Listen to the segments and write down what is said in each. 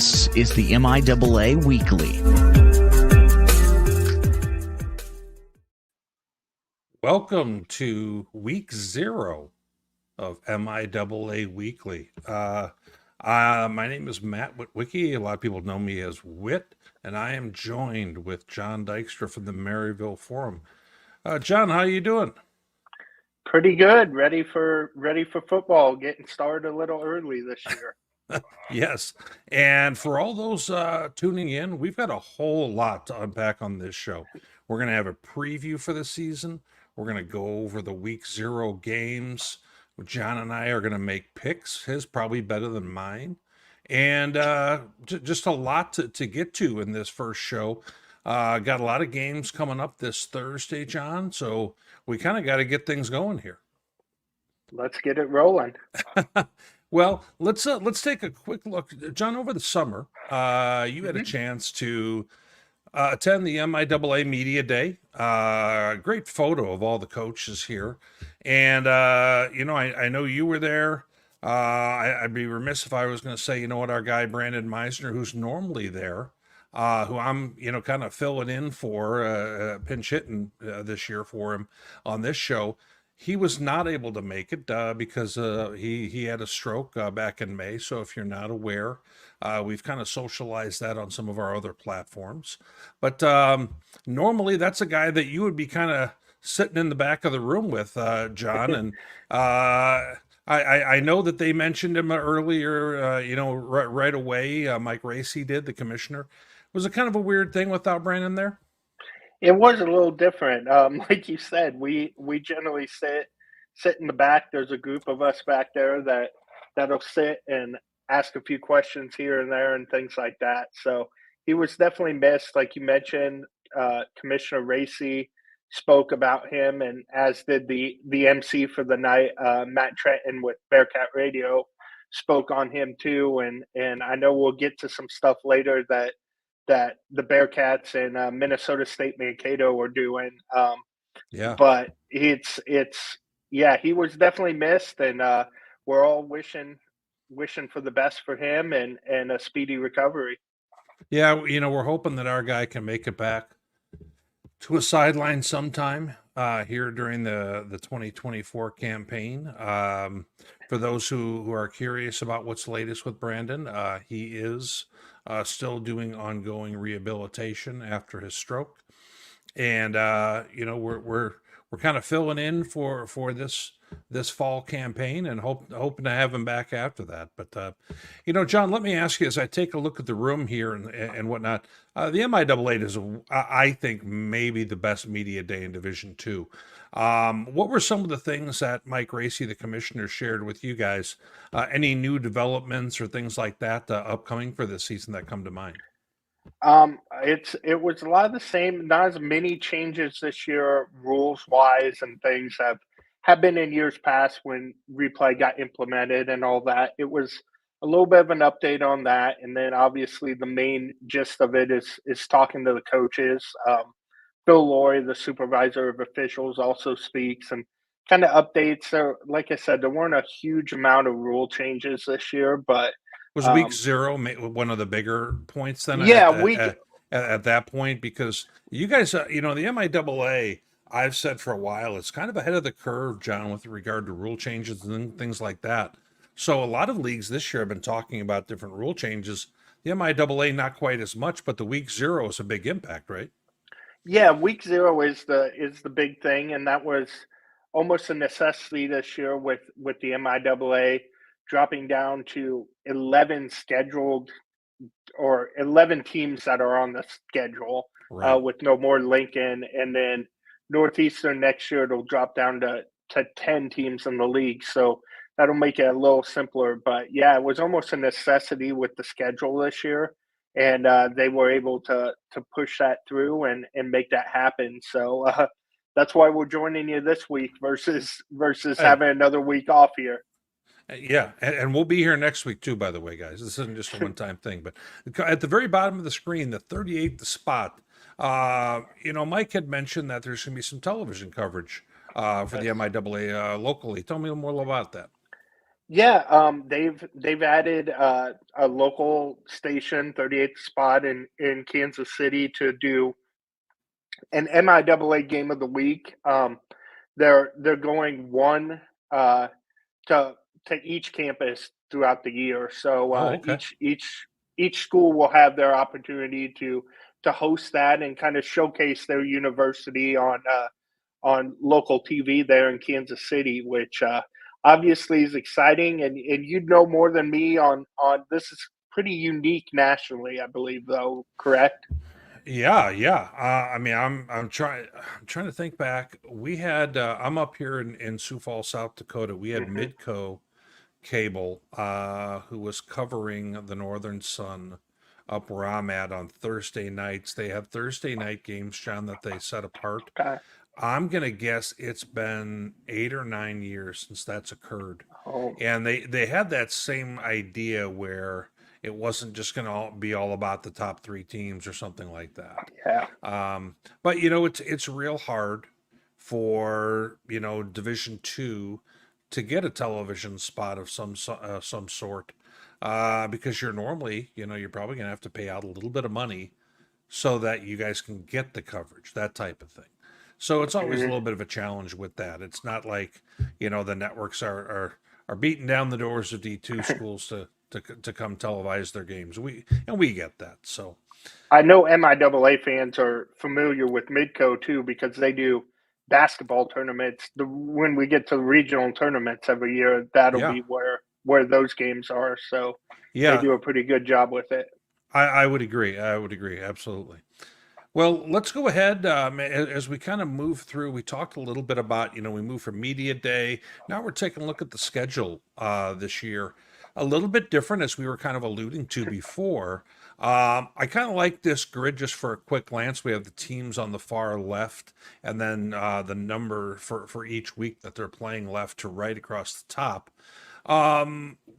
This is the MIAA Weekly. Welcome to week 0 of MIAA Weekly. My name is Matt Witwicki. A lot of people know me as Wit, and I am joined with Jon Dykstra from the Maryville Forum. Jon, how you doing? Pretty good. Ready for football. Getting started a little early this year. Yes. And for all those tuning in, we've got a whole lot to unpack on this show. We're going to have a preview for the season. We're going to go over the week 0 games. Jon and I are going to make picks. His probably better than mine. And just a lot to get to in this first show. Got a lot of games coming up this Thursday, Jon. So we kind of got to get things going here. Let's get it rolling. Well, let's take a quick look, Jon. Over the summer, you had a chance to attend the MIAA Media Day. Great photo of all the coaches here, and I know you were there. I'd be remiss if I was going to say, our guy Brandon Meisner, who's normally there, who I'm kind of filling in for, pinch hitting this year for him on this show. He was not able to make it because he had a stroke back in May. So if you're not aware, we've kind of socialized that on some of our other platforms. But normally that's a guy that you would be kind of sitting in the back of the room with, Jon. And I know that they mentioned him earlier, right away. Mike Racy did, the commissioner. Was it kind of a weird thing without Brandon there? It was a little different. Like you said, we generally sit in the back. There's a group of us back there that'll sit and ask a few questions here and there and things like that. So he was definitely missed. Like you mentioned, Commissioner Racy spoke about him, and as did the MC for the night, Matt Trenton with Bearcat Radio, spoke on him too. And I know we'll get to some stuff later that the Bearcats and Minnesota State Mankato are doing. But he was definitely missed, and we're all wishing for the best for him and a speedy recovery. Yeah, we're hoping that our guy can make it back to a sideline sometime here during the 2024 campaign. For those who are curious about what's latest with Brandon, he is still doing ongoing rehabilitation after his stroke, and we're kind of filling in for this fall campaign and hoping to have him back after that. But Jon, let me ask you, as I take a look at the room here and whatnot, the MIAA is, I think, maybe the best media day in Division II. What were some of the things that Mike Racy, the commissioner, shared with you guys? Any new developments or things like that upcoming for this season that come to mind? It was a lot of the same, not as many changes this year, rules wise, and things have been in years past when replay got implemented and all that. It was a little bit of an update on that, and then obviously the main gist of it is talking to the coaches. Phil Laurie, the supervisor of officials, also speaks and kind of updates. So, like I said, there weren't a huge amount of rule changes this year, but was week 0 one of the bigger points then? Yeah, at that point, because you guys, the MIAA, I've said for a while, it's kind of ahead of the curve, Jon, with regard to rule changes and things like that. So a lot of leagues this year have been talking about different rule changes. The MIAA, not quite as much, but the week 0 is a big impact, right? Yeah, week 0 is the big thing, and that was almost a necessity this year with the MIAA dropping down to 11 scheduled or 11 teams that are on the schedule, right. With no more Lincoln, and then Northeastern next year it'll drop down to 10 teams in the league. So that'll make it a little simpler. But yeah, it was almost a necessity with the schedule this year. And they were able to push that through and make that happen. So that's why we're joining you this week versus having another week off here. Yeah, and we'll be here next week too, by the way, guys. This isn't just a one-time thing. But at the very bottom of the screen, the 38th spot, Mike had mentioned that there's going to be some television coverage for the MIAA locally. Tell me more about that. Yeah, they've added a local station, 38th spot in Kansas City to do an MIAA game of the week. They're going one to each campus throughout the year. So Oh, okay. each school will have their opportunity to host that and kind of showcase their university on local TV there in Kansas City, which obviously is exciting. And you'd know more than me on this is pretty unique nationally, I believe, though. Correct? Yeah, yeah. I mean, I'm trying to think back. We had I'm up here in Sioux Falls, South Dakota. We had Hmm. Midco Cable, who was covering the Northern Sun up where I'm at on Thursday nights. They have Thursday night games, John, that they set apart. Okay. I'm gonna guess it's been 8 or 9 years since that's occurred, Oh, and they had that same idea where it wasn't just gonna be all about the top three teams or something like that. yeah. But it's real hard for Division 2 to get a television spot of some sort, because you're probably gonna have to pay out a little bit of money so that you guys can get the coverage, that type of thing. So it's always a Mhm. little bit of a challenge with that. It's not like the networks are beating down the doors of D2 schools to come televise their games. We get that. So I know MIAA fans are familiar with Midco too because they do basketball tournaments. When we get to the regional tournaments every year, that'll yeah, be where those games are. So they yeah, do a pretty good job with it. I would agree. I would agree absolutely. Well, let's go ahead, as we kind of move through. We talked a little bit about, we moved from media day. Now we're taking a look at the schedule this year. A little bit different, as we were kind of alluding to before. I kind of like this grid just for a quick glance. We have the teams on the far left, and then the number for each week that they're playing left to right across the top. We're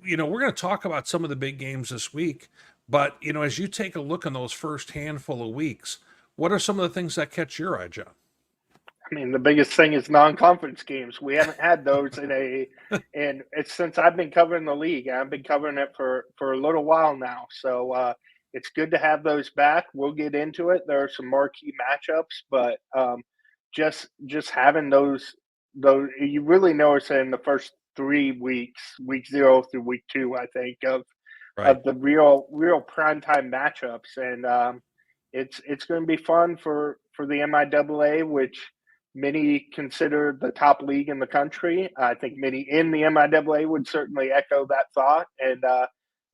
going to talk about some of the big games this week, but, as you take a look on those first handful of weeks, what are some of the things that catch your eye, John? I mean, the biggest thing is non-conference games. We haven't had those and it's since I've been covering the league. I've been covering it for a little while now. So it's good to have those back. We'll get into it. There are some marquee matchups, but just having those you really notice it in the first 3 weeks, week 0 through week 2, I think Right. of the real primetime matchups, and it's going to be fun for the MIAA, which many consider the top league in the country. I think many in the MIAA would certainly echo that thought, and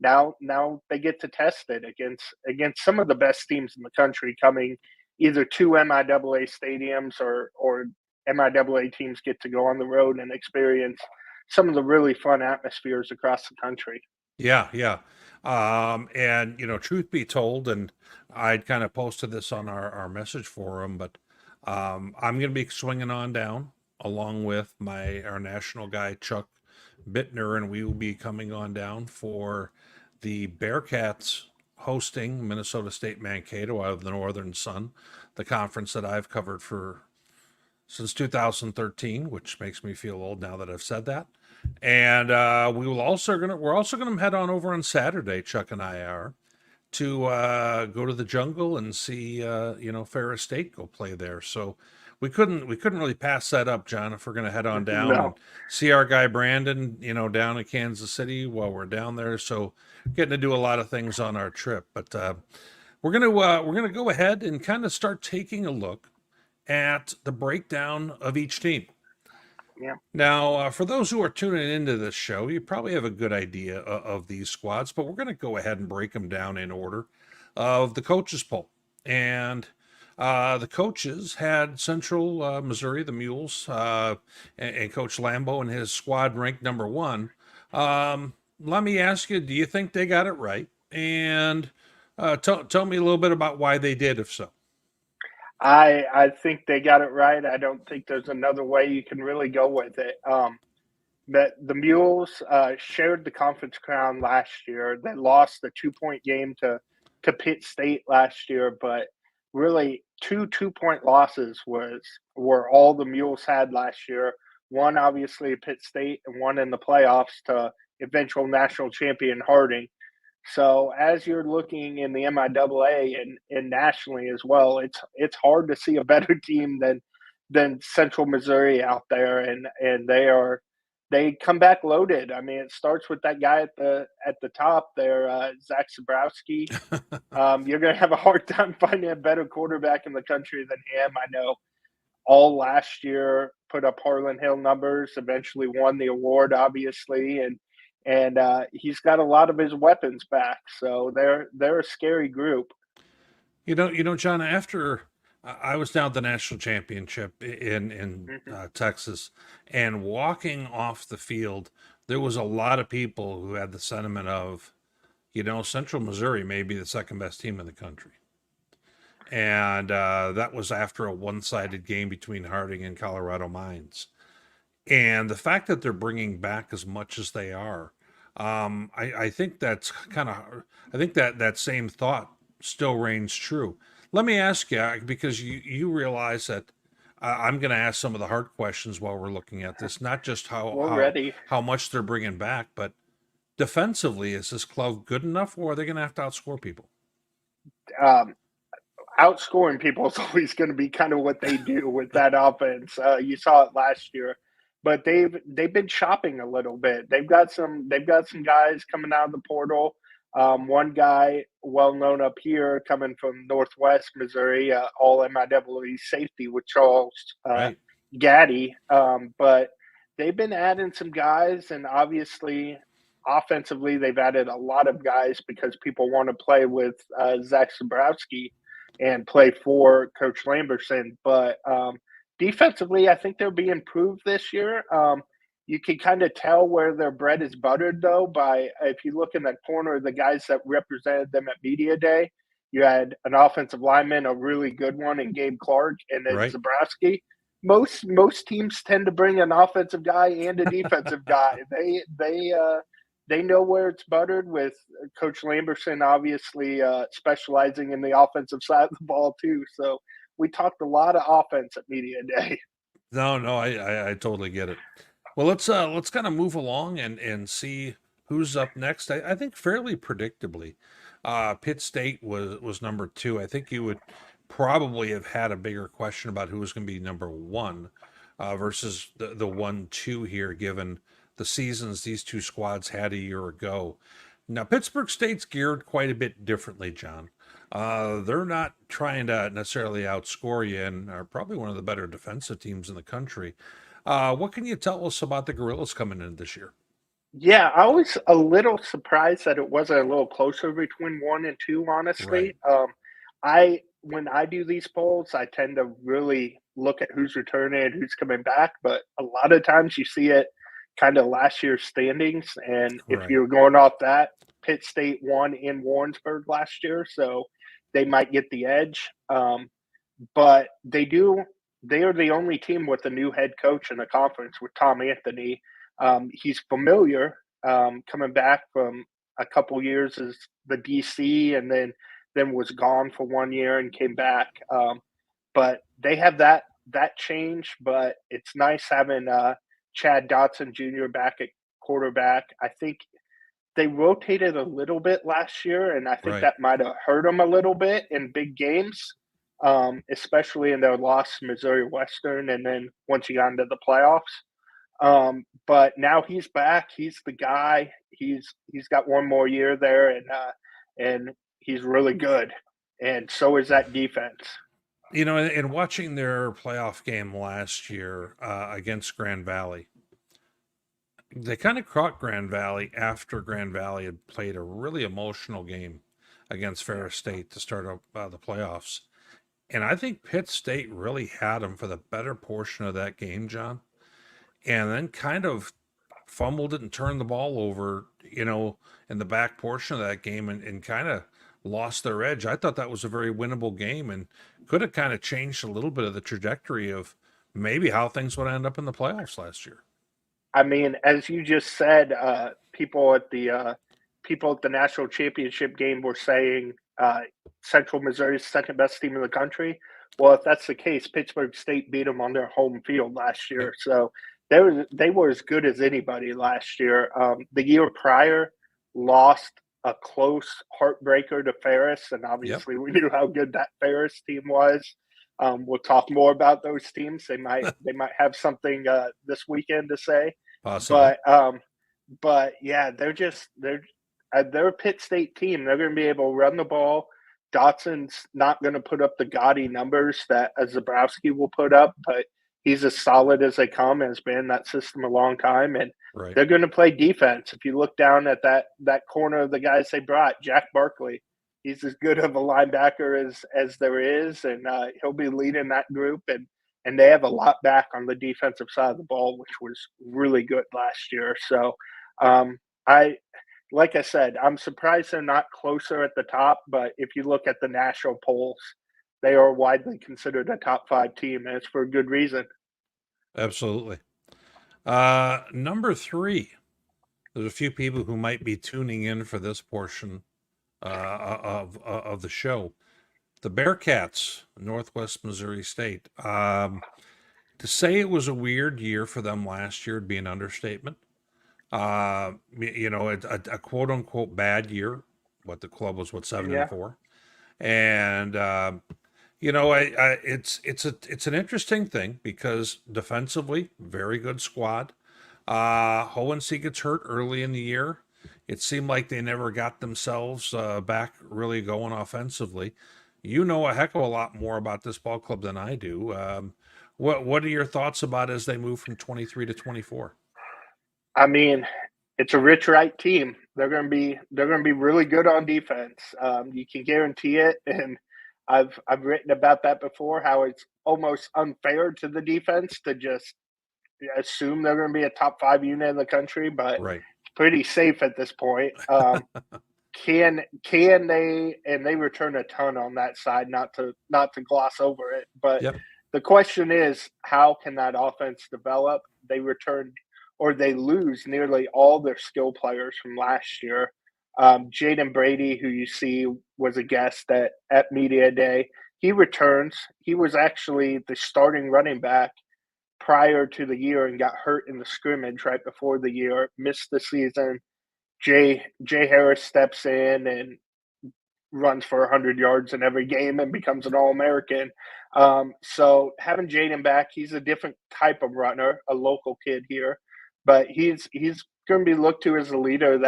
now they get to test it against some of the best teams in the country coming either to MIAA stadiums or MIAA teams get to go on the road and experience some of the really fun atmospheres across the country. Yeah, yeah. And truth be told, and I'd kind of posted this on our message forum, but I'm going to be swinging on down along with our national guy Chuck Bittner, and we will be coming on down for the Bearcats hosting Minnesota State Mankato out of the Northern Sun, the conference that I've covered for since 2013, which makes me feel old now that I've said that. And we're also gonna head on over on Saturday. Chuck and I are to go to the jungle and see Ferris State go play there. So we couldn't really pass that up, John. If we're gonna head on down and No, see our guy Brandon, down in Kansas City while we're down there. So getting to do a lot of things on our trip, but we're gonna go ahead and kind of start taking a look at the breakdown of each team. yeah. Now, for those who are tuning into this show, you probably have a good idea of these squads, but we're going to go ahead and break them down in order of the coaches poll. And the coaches had Central Missouri, the Mules, and Coach Lambo and his squad ranked number one. Let me ask you, do you think they got it right? And tell me a little bit about why they did, if so. I think they got it right. I don't think there's another way you can really go with it. That the Mules shared the conference crown last year. They lost the 2 point game to Pitt State last year, but really 2 2 point losses were all the Mules had last year. One obviously Pitt State and one in the playoffs eventual national champion Harding. So as you're looking in the MIAA and nationally as well, it's hard to see a better team than Central Missouri out there, and they come back loaded. I mean, it starts with that guy at the top there, Zach Zabrowski. You're going to have a hard time finding a better quarterback in the country than him. I know all last year put up Harlan Hill numbers, eventually won the award, obviously, and he's got a lot of his weapons back. So they're a scary group. John. After I was down at the national championship in Texas, and walking off the field, there was a lot of people who had the sentiment of, Central Missouri may be the second best team in the country. And that was after a one-sided game between Harding and Colorado Mines. And the fact that they're bringing back as much as they are, I think that's I think that same thought still reigns true. Let me ask you, because you realize that I'm going to ask some of the hard questions while we're looking at this, not just how much they're bringing back, but defensively, is this club good enough, or are they going to have to outscore people? Outscoring people is always going to be kind of what they do with that offense. You saw it last year, but they've been shopping a little bit. They've got some guys coming out of the portal. One guy well known up here coming from Northwest Missouri, all MIAA safety with Charles Gaddy. But they've been adding some guys, and obviously offensively they've added a lot of guys because people want to play with Zach Zabrowski and play for Coach Lamberson. But defensively, I think they'll be improved this year. You can kind of tell where their bread is buttered, though, by if you look in that corner, the guys that represented them at Media Day, you had an offensive lineman, a really good one, and Gabe Clark, and then Zabrowski. Most teams tend to bring an offensive guy and a defensive guy. They know where it's buttered, with Coach Lamberson obviously specializing in the offensive side of the ball too. So we talked a lot of offense at Media Day. No, I totally get it. Well, let's kind of move along and see who's up next. I think fairly predictably, Pitt State was number 2. I think you would probably have had a bigger question about who was going to be number 1 versus the 1-2 here, given the seasons these two squads had a year ago. Now, Pittsburgh State's geared quite a bit differently, John. They're not trying to necessarily outscore you, and are probably one of the better defensive teams in the country. What can you tell us about the Gorillas coming in this year? Yeah, I was a little surprised that it wasn't a little closer between 1 and 2, honestly. Right. When I do these polls, I tend to really look at who's returning and who's coming back, but a lot of times you see it kind of last year's standings. And if you're going off that, Pitt State won in Warrensburg last year, so they might get the edge. But they are the only team with a new head coach in the conference with Tom Anthony. He's familiar, coming back from a couple years as the DC, and then was gone for 1 year and came back. But they have that change, but it's nice having Chad Dotson Jr. back at quarterback. I think they rotated a little bit last year, and I think that might have hurt them a little bit in big games, especially in their loss to Missouri Western, and then once you got into the playoffs. But now he's back. He's the guy. He's got one more year there, and he's really good. And so is that defense. In watching their playoff game last year against Grand Valley, they kind of caught Grand Valley after Grand Valley had played a really emotional game against Ferris State to start up the playoffs. And I think Pitt State really had them for the better portion of that game, John, and then kind of fumbled it and turned the ball over, in the back portion of that game, and kind of lost their edge. I thought that was a very winnable game and could have kind of changed a little bit of the trajectory of maybe how things would end up in the playoffs last year. I mean, as you just said, people at the national championship game were saying Central Missouri's second best team in the country. Well, if that's the case, Pittsburgh State beat them on their home field last year. So they were as good as anybody last year. The year prior, lost a close heartbreaker to Ferris, and Yep, obviously we knew how good that Ferris team was. We'll talk more about those teams. They might have something this weekend to say, possibly. but yeah, they're a Pitt State team. They're going to be able to run the ball. Dotson's not going to put up the gaudy numbers that a Zabrowski will put up, but he's as solid as they come and has been in that system a long time. And Right. they're going to play defense. If you look down at that corner of the guys they brought, Jack Barkley, he's as good of a linebacker as there is, and he'll be leading that group. And they have a lot back on the defensive side of the ball, which was really good last year. So I like I said, I'm surprised they're not closer at the top, but if you look at the national polls, they are widely considered a top 5 team, and it's for a good reason. Absolutely. Number 3. There's a few people who might be tuning in for this portion of the show. The Bearcats, Northwest Missouri State. To say it was a weird year for them last year would be an understatement. A quote unquote bad year. What the club was, 7-4, and it's an interesting thing because defensively, very good squad. Hohensee gets hurt early in the year. It seemed like they never got themselves back really going offensively. You know a heck of a lot more about this ball club than I do. What are your thoughts about as they move from 23 to 24? I mean, it's a Rich Wright team. They're going to be really good on defense. You can guarantee it, and I've written about that before. How it's almost unfair to the defense to just assume they're going to be a top 5 unit in the country, but Right. pretty safe at this point. Can they? And they return a ton on that side. Not to gloss over it, but Yep. the question is, how can that offense develop? They return or they lose nearly all their skill players from last year. Jaden Brady, who you see was a guest at Media Day, he returns. He was actually the starting running back prior to the year and got hurt in the scrimmage right before the year, missed the season. Jay Harris steps in and runs for 100 yards in every game and becomes an All-American. So having Jaden back, he's a different type of runner, a local kid here, but he's going to be looked to as a leader of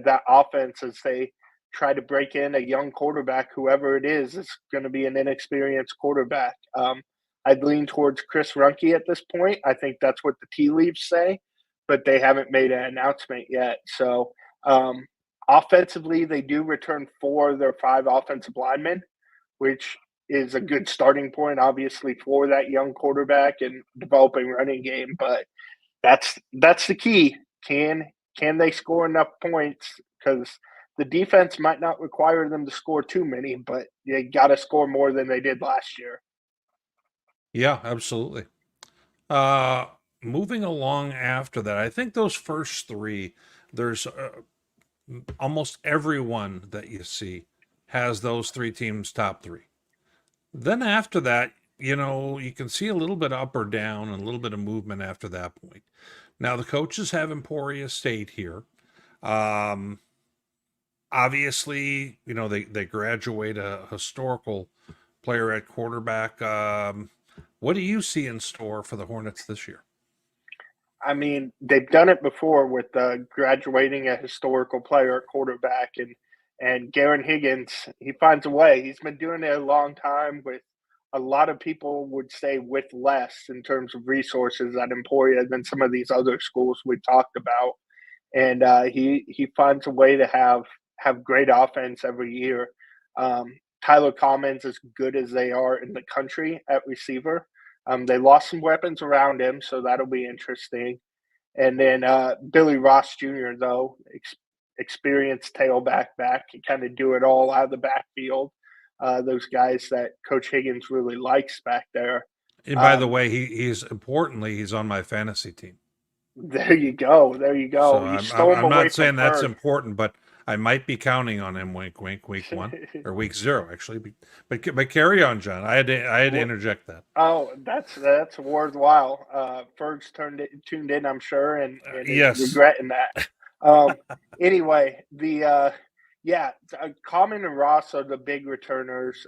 that offense as they try to break in a young quarterback. Whoever it is going to be an inexperienced quarterback. I'd lean towards Chris Runkey at this point. I think that's what the tea leaves say, but they haven't made an announcement yet. So offensively, they do return 4 of their 5 offensive linemen, which is a good starting point, obviously, for that young quarterback and developing running game. But that's the key. Can they score enough points? Because the defense might not require them to score too many, but they got to score more than they did last year. Yeah, absolutely. Moving along after that, I think those first 3, there's almost everyone that you see has those 3 teams top 3. Then after that, you can see a little bit up or down and a little bit of movement after that point. Now the coaches have Emporia State here. Obviously, they graduate a historical player at quarterback. What do you see in store for the Hornets this year? I mean, they've done it before with graduating a historical player at quarterback, and Garen Higgins, he finds a way. He's been doing it a long time with a lot of people would say with less in terms of resources at Emporia than some of these other schools we've talked about. And he finds a way to have great offense every year. Tyler Commons, as good as they are in the country at receiver, they lost some weapons around him, so that'll be interesting. And then Billy Ross Jr., though, experienced tailback back, can kind of do it all out of the backfield. Those guys that Coach Higgins really likes back there. And by the way, he's on my fantasy team. There you go. So You stole him I'm away not saying from that's Ferg. important, but I might be counting on him. Wink, wink. Week 1 or week 0, actually. But carry on, John. I had to interject that. Oh, that's worthwhile. Ferg's tuned in, I'm sure, and is Yes. regretting that. Anyway, Common and Ross are the big returners,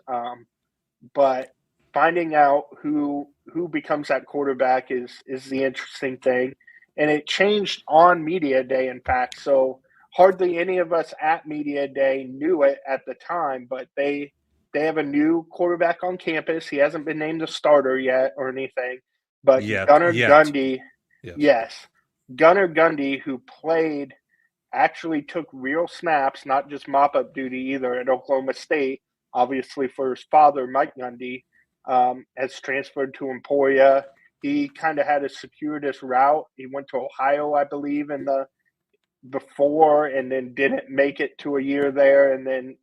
but finding out who becomes that quarterback is the interesting thing, and it changed on media day. In fact, so hardly any of us at media day knew it at the time, but they have a new quarterback on campus. He hasn't been named a starter yet or anything, but Gunnar Gundy, yes, Gunnar Gundy, who actually took real snaps, not just mop-up duty either at Oklahoma State, obviously for his father, Mike Gundy, has transferred to Emporia. He kind of had a circuitous route. He went to Ohio, I believe, in the before, and then didn't make it to a year there, and then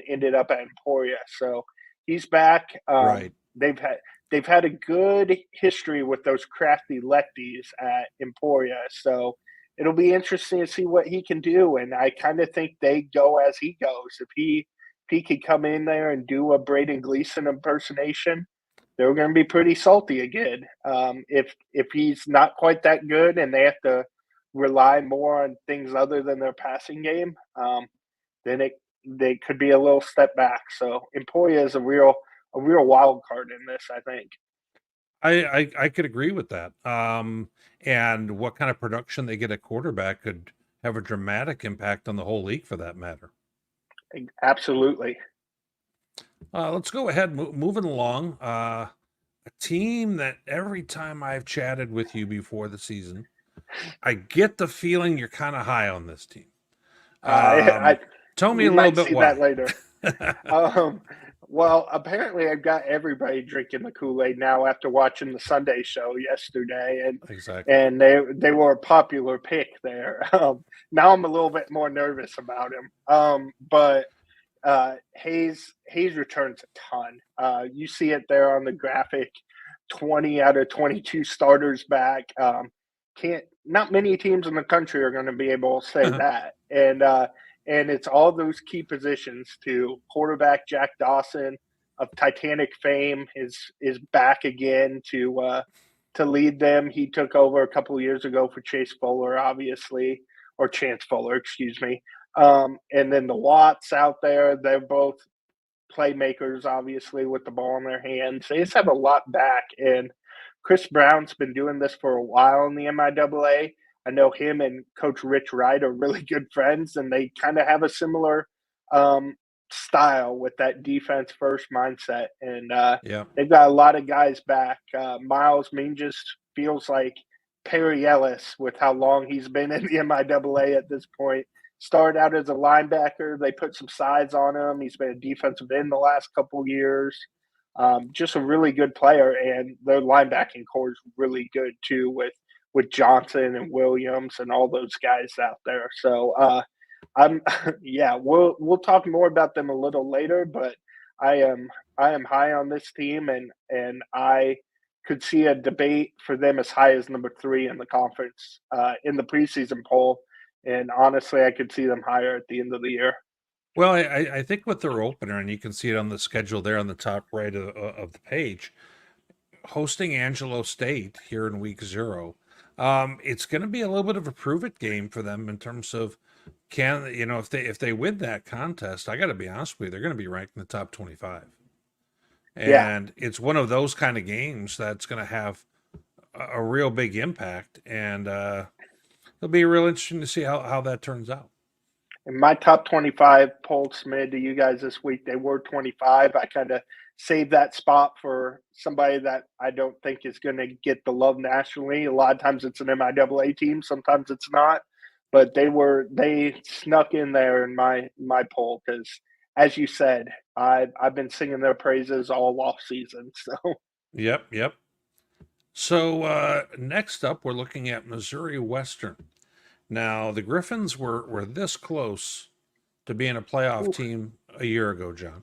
ended up at Emporia. So he's back. Right. They've had a good history with those crafty lefties at Emporia. So it'll be interesting to see what he can do. And I kind of think they go as he goes. If he could come in there and do a Braden Gleason impersonation, they're going to be pretty salty again. If he's not quite that good and they have to rely more on things other than their passing game, then they could be a little step back. So Emporia is a real wild card in this, I think. I could agree with that. And what kind of production they get at quarterback could have a dramatic impact on the whole league, for that matter. Absolutely. Let's go ahead, moving along. A team that every time I've chatted with you before the season, I get the feeling you're kind of high on this team. Tell me a little bit why. That later. Well, apparently I've got everybody drinking the Kool-Aid now after watching the Sunday show yesterday, and exactly. And they were a popular pick there. Now I'm a little bit more nervous about him. But Hayes returns a ton. You see it there on the graphic. 20 out of 22 starters back. Not many teams in the country are going to be able to say that. And it's all those key positions too. Quarterback Jack Dawson of Titanic fame is back again to lead them. He took over a couple of years ago for Chase Fuller, obviously, or Chance Fuller, excuse me. And then the Watts out there, they're both playmakers, obviously, with the ball in their hands. They just have a lot back. And Chris Brown's been doing this for a while in the MIAA. I know him and Coach Rich Wright are really good friends, and they kind of have a similar style with that defense first mindset. And they've got a lot of guys back. Miles Mean just feels like Perry Ellis with how long he's been in the MIAA at this point. Started out as a linebacker. They put some size on him. He's been a defensive end the last couple of years. Just a really good player, and their linebacking core is really good too with Johnson and Williams and all those guys out there. So we'll talk more about them a little later, but I am high on this team, and I could see a debate for them as high as number 3 in the conference in the preseason poll. And honestly, I could see them higher at the end of the year. Well, I think with their opener, and you can see it on the schedule there on the top right of the page, hosting Angelo State here in week 0, it's going to be a little bit of a prove-it game for them in terms of if they win that contest. I got to be honest with you, they're going to be ranked in the top 25, and it's one of those kind of games that's going to have a real big impact, and it'll be real interesting to see how that turns out. In my top 25 polled Smid to you guys this week, they were 25. I kind of saved that spot for somebody that I don't think is going to get the love nationally. A lot of times it's an MIAA team, sometimes it's not. But they snuck in there in my poll because, as you said, I've been singing their praises all off season. So Yep. So next up, we're looking at Missouri Western. Now, the Griffins were this close to being a playoff team a year ago, John.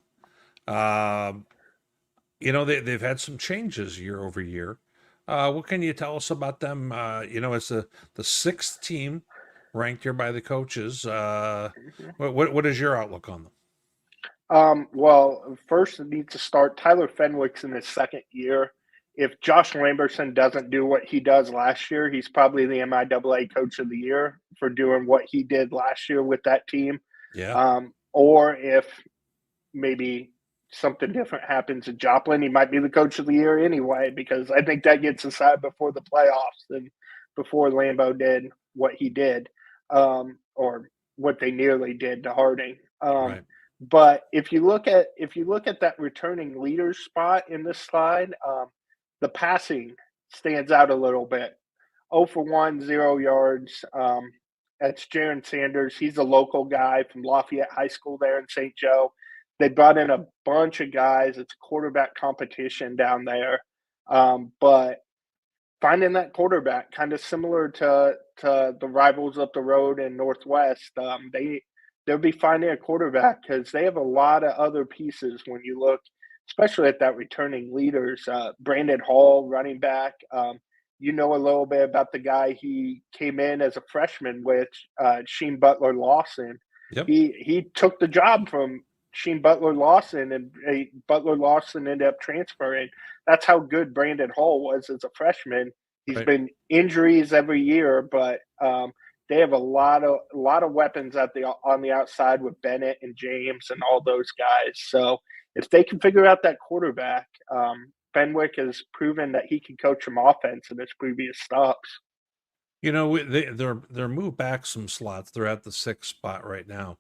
They've had some changes year over year. What can you tell us about them? It's the 6th team ranked here by the coaches. Mhm. What is your outlook on them? Well, first it needs to start. Tyler Fenwick's in his second year. If Josh Lamberson doesn't do what he does last year, he's probably the MIAA Coach of the Year for doing what he did last year with that team. Yeah. Or if maybe something different happens at Joplin, he might be the Coach of the Year anyway, because I think that gets decided before the playoffs and before Lambeau did what he did, or what they nearly did to Harding. Right. But if you look at that returning leader spot in this slide, the passing stands out a little bit. 0 for 1, 0 yards. That's Jaron Sanders. He's a local guy from Lafayette High School there in St. Joe. They brought in a bunch of guys. It's a quarterback competition down there. But finding that quarterback, kind of similar to the rivals up the road in Northwest, they'll be finding a quarterback because they have a lot of other pieces when you look, especially at that returning leaders. Brandon Hall, running back. You know a little bit about the guy he came in as a freshman with, Sheen Butler Lawson. Yep. He took the job from Sheen Butler Lawson, and Butler Lawson ended up transferring. That's how good Brandon Hall was as a freshman. He's Right. been injuries every year, but they have a lot of weapons on the outside with Bennett and James and all those guys. So if they can figure out that quarterback, Fenwick has proven that he can coach some offense in his previous stops. They're moved back some slots. They're at the 6th spot right now.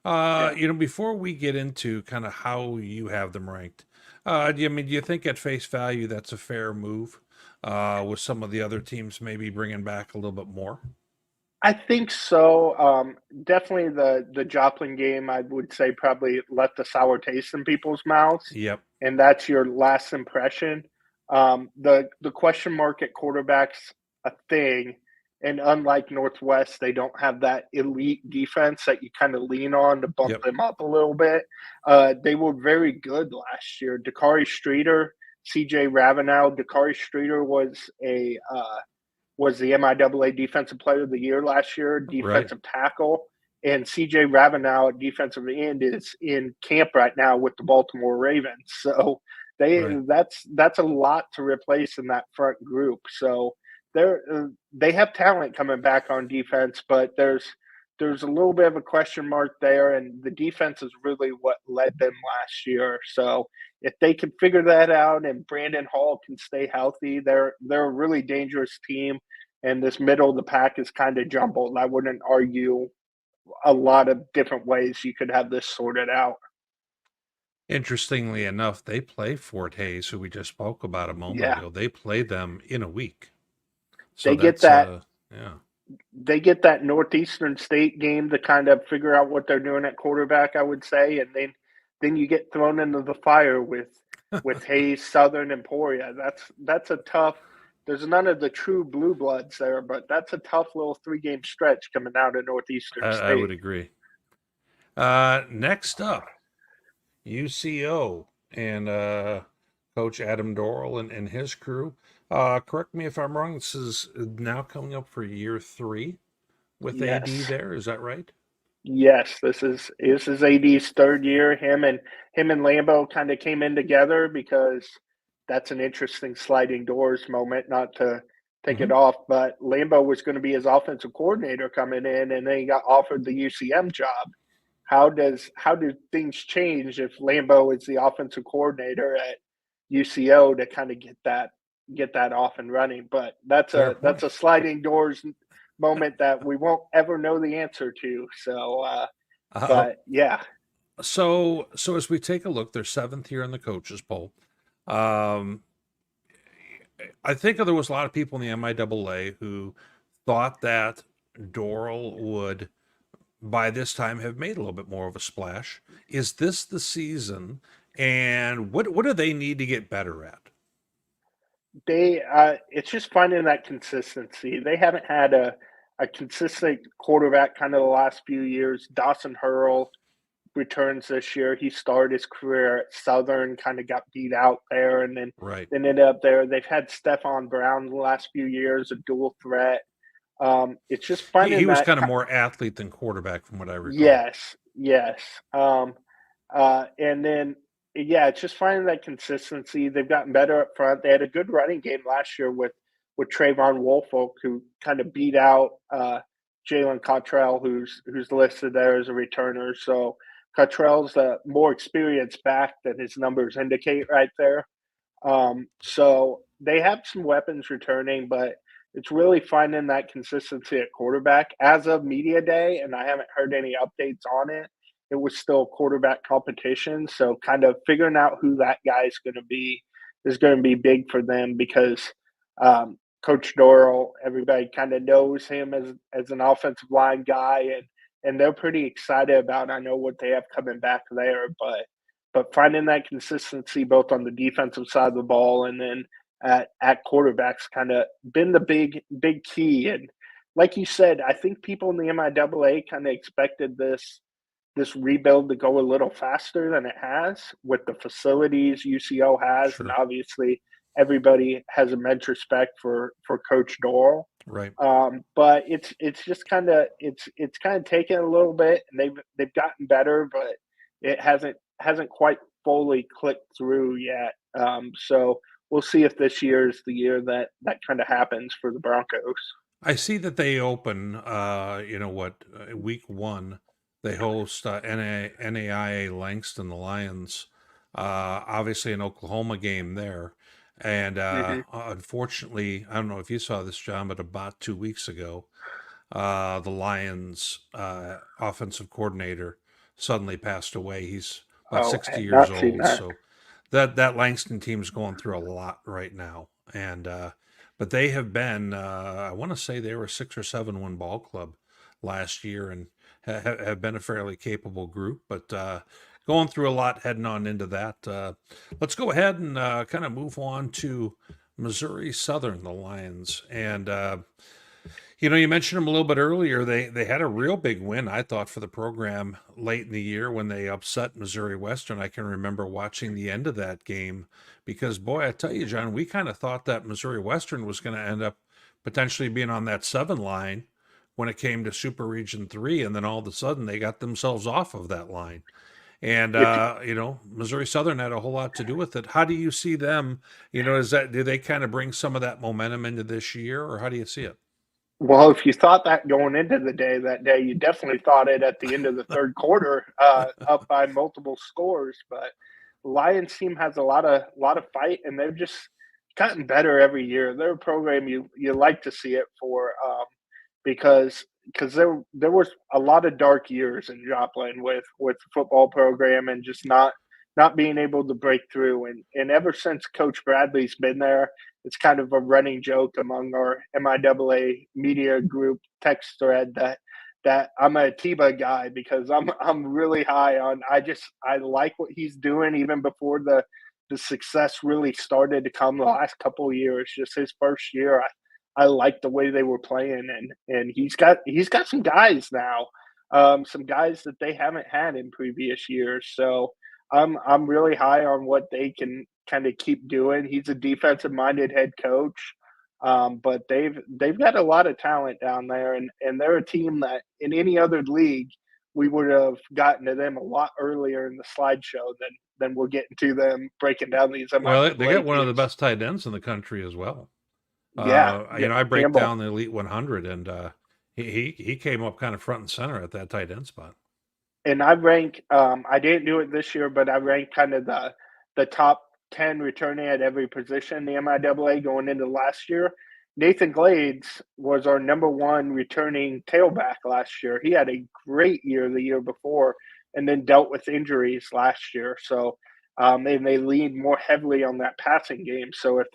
Yeah. Before we get into kind of how you have them ranked, do you think at face value that's a fair move? With some of the other teams maybe bringing back a little bit more. I think so. Definitely the Joplin game, I would say, probably left a sour taste in people's mouths, Yep. and that's your last impression. The question mark at quarterback's a thing, and unlike Northwest, they don't have that elite defense that you kind of lean on to bump Yep. them up a little bit. They were very good last year. Dakari Streeter, CJ Ravenel. Dakari Streeter was the MIAA Defensive Player of the Year last year, Right. defensive tackle. And CJ Ravenel, defensive end, is in camp right now with the Baltimore Ravens. So Right. that's a lot to replace in that front group. So they have talent coming back on defense, but there's a little bit of a question mark there, and the defense is really what led them last year. So if they can figure that out and Brandon Hall can stay healthy, they're a really dangerous team. And this middle of the pack is kind of jumbled. I wouldn't argue a lot of different ways you could have this sorted out. Interestingly enough, they play Fort Hayes, who we just spoke about a moment Yeah, ago. They play them in a week. So they get that's that yeah. they get that Northeastern State game to kind of figure out what they're doing at quarterback, I would say, and then you get thrown into the fire with Hayes, Southern, and Emporia. That's a tough. There's none of the true blue bloods there, but that's a tough little 3-game stretch coming out of Northeastern I would State. agree. Next up, UCO and Coach Adam Dorrell and his crew. Correct me if I'm wrong. This is now coming up for year 3 with AD Yes. there. Is that right? Yes, this is AD's third year. Him and Lambeau kind of came in together because that's an interesting sliding doors moment. Not to take Mm-hmm. it off, but Lambeau was going to be his offensive coordinator coming in, and then he got offered the UCM job. How do things change if Lambeau is the offensive coordinator at UCO to kind of get that off and running? But that's Fair a point. that's a sliding doors moment that we won't ever know the answer to. So, Uh, but yeah, so as we take a look, they're 7th here in the coaches poll. Um, I think there was a lot of people in the MIAA who thought that Dorrell would, by this time, have made a little bit more of a splash. Is this the season? And what do they need to get better at? it's just finding that consistency. They haven't had a consistent quarterback kind of the last few years. Dawson Hurl returns this year. He started his career at Southern, kind of got beat out there, and then Right. ended up there. They've had Stephon Brown the last few years, a dual threat. It's just He finding was that. kind of more athlete than quarterback, from what I recall. Yes, yes. And then, yeah, it's just finding that consistency. They've gotten better up front. They had a good running game last year with Trayvon Woolfolk, who kind of beat out Jalen Cottrell, who's listed there as a returner. So Cottrell's a more experienced back than his numbers indicate right there. So they have some weapons returning, but it's really finding that consistency at quarterback. As of media day, and I haven't heard any updates on it, it was still quarterback competition. So kind of figuring out who that guy is going to be big for them because Coach Doral, everybody kind of knows him as an offensive line guy, and they're pretty excited about I know what they have coming back there, but finding that consistency both on the defensive side of the ball and then at quarterbacks kind of been the big key. And like you said, I think people in the MIAA kind of expected this rebuild to go a little faster than it has with the facilities UCO has, and Sure. obviously everybody has immense respect for Coach Doral. Right. But it's just kind of it's kind of taken a little bit, and they've gotten better, but it hasn't quite fully clicked through yet. So we'll see if this year is the year that kind of happens for the Broncos. I see that they open, week 1, they host NAIA Langston, the Lions, obviously an Oklahoma game there. And Mm-hmm. unfortunately, I don't know if you saw this, John, but about 2 weeks ago, the Lions offensive coordinator suddenly passed away. He's about Oh, I 60 had years not seen old. that. So that Langston team's going through a lot right now. And but they have been, I want to say they were a 6 or 7 win ball club last year and have been a fairly capable group. But going through a lot heading on into that. Let's go ahead and kind of move on to Missouri Southern, the Lions. And you mentioned them a little bit earlier. They had a real big win, I thought, for the program late in the year when they upset Missouri Western. I can remember watching the end of that game because, boy, I tell you, John, we kind of thought that Missouri Western was going to end up potentially being on that 7 line when it came to Super Region 3, and then all of a sudden they got themselves off of that line. And If Missouri Southern had a whole lot to do with it. How do you see them? Do they kind of bring some of that momentum into this year, or how do you see it? Well, if you thought that going into the day that day, you definitely thought it at the end of the third quarter, up by multiple scores. But the Lions team has a lot of fight, and they've just gotten better every year. They're a program you like to see it for, because there was a lot of dark years in Joplin with the football program and just not being able to break through. And ever since Coach Bradley's been there, it's kind of a running joke among our MIAA media group text thread that I'm a Tiba guy because I'm really high on. I like what he's doing even before the success really started to come the last couple of years. Just his first year, I like the way they were playing, and he's got some guys now, some guys that they haven't had in previous years. So I'm really high on what they can kind of keep doing. He's a defensive minded head coach, but they've got a lot of talent down there, and they're a team that in any other league we would have gotten to them a lot earlier in the slideshow than we're getting to them breaking down these Well, they got MIAA one of the teams. best tight ends in the country as well. Yeah, I break Campbell. down the Elite 100, and he came up kind of front and center at that tight end spot. And I rank. I didn't do it this year, but I rank kind of the top 10 returning at every position in the MIAA going into last year. Nathan Glades was our number one returning tailback last year. He had a great year the year before, and then dealt with injuries last year. So, and they lean more heavily on that passing game. So if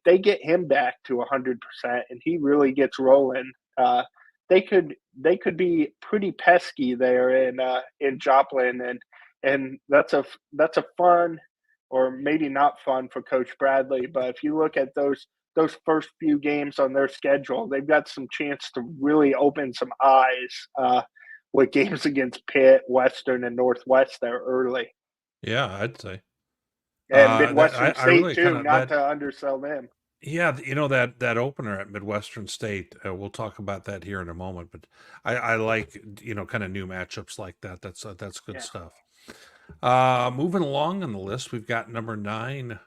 they get him back to 100% and he really gets rolling, they could be pretty pesky there in Joplin, and that's a fun, or maybe not fun for Coach Bradley. But if you look at those first few games on their schedule, they've got some chance to really open some eyes with games against Pitt, Western, and Northwest there early, Yeah, I'd say and that Midwestern I State really kind too. of Not that. to undersell them. Yeah, that opener at Midwestern State. We'll talk about that here in a moment, but I like kind of new matchups like that. That's good Yeah. stuff. Moving along on the list, we've got number 9,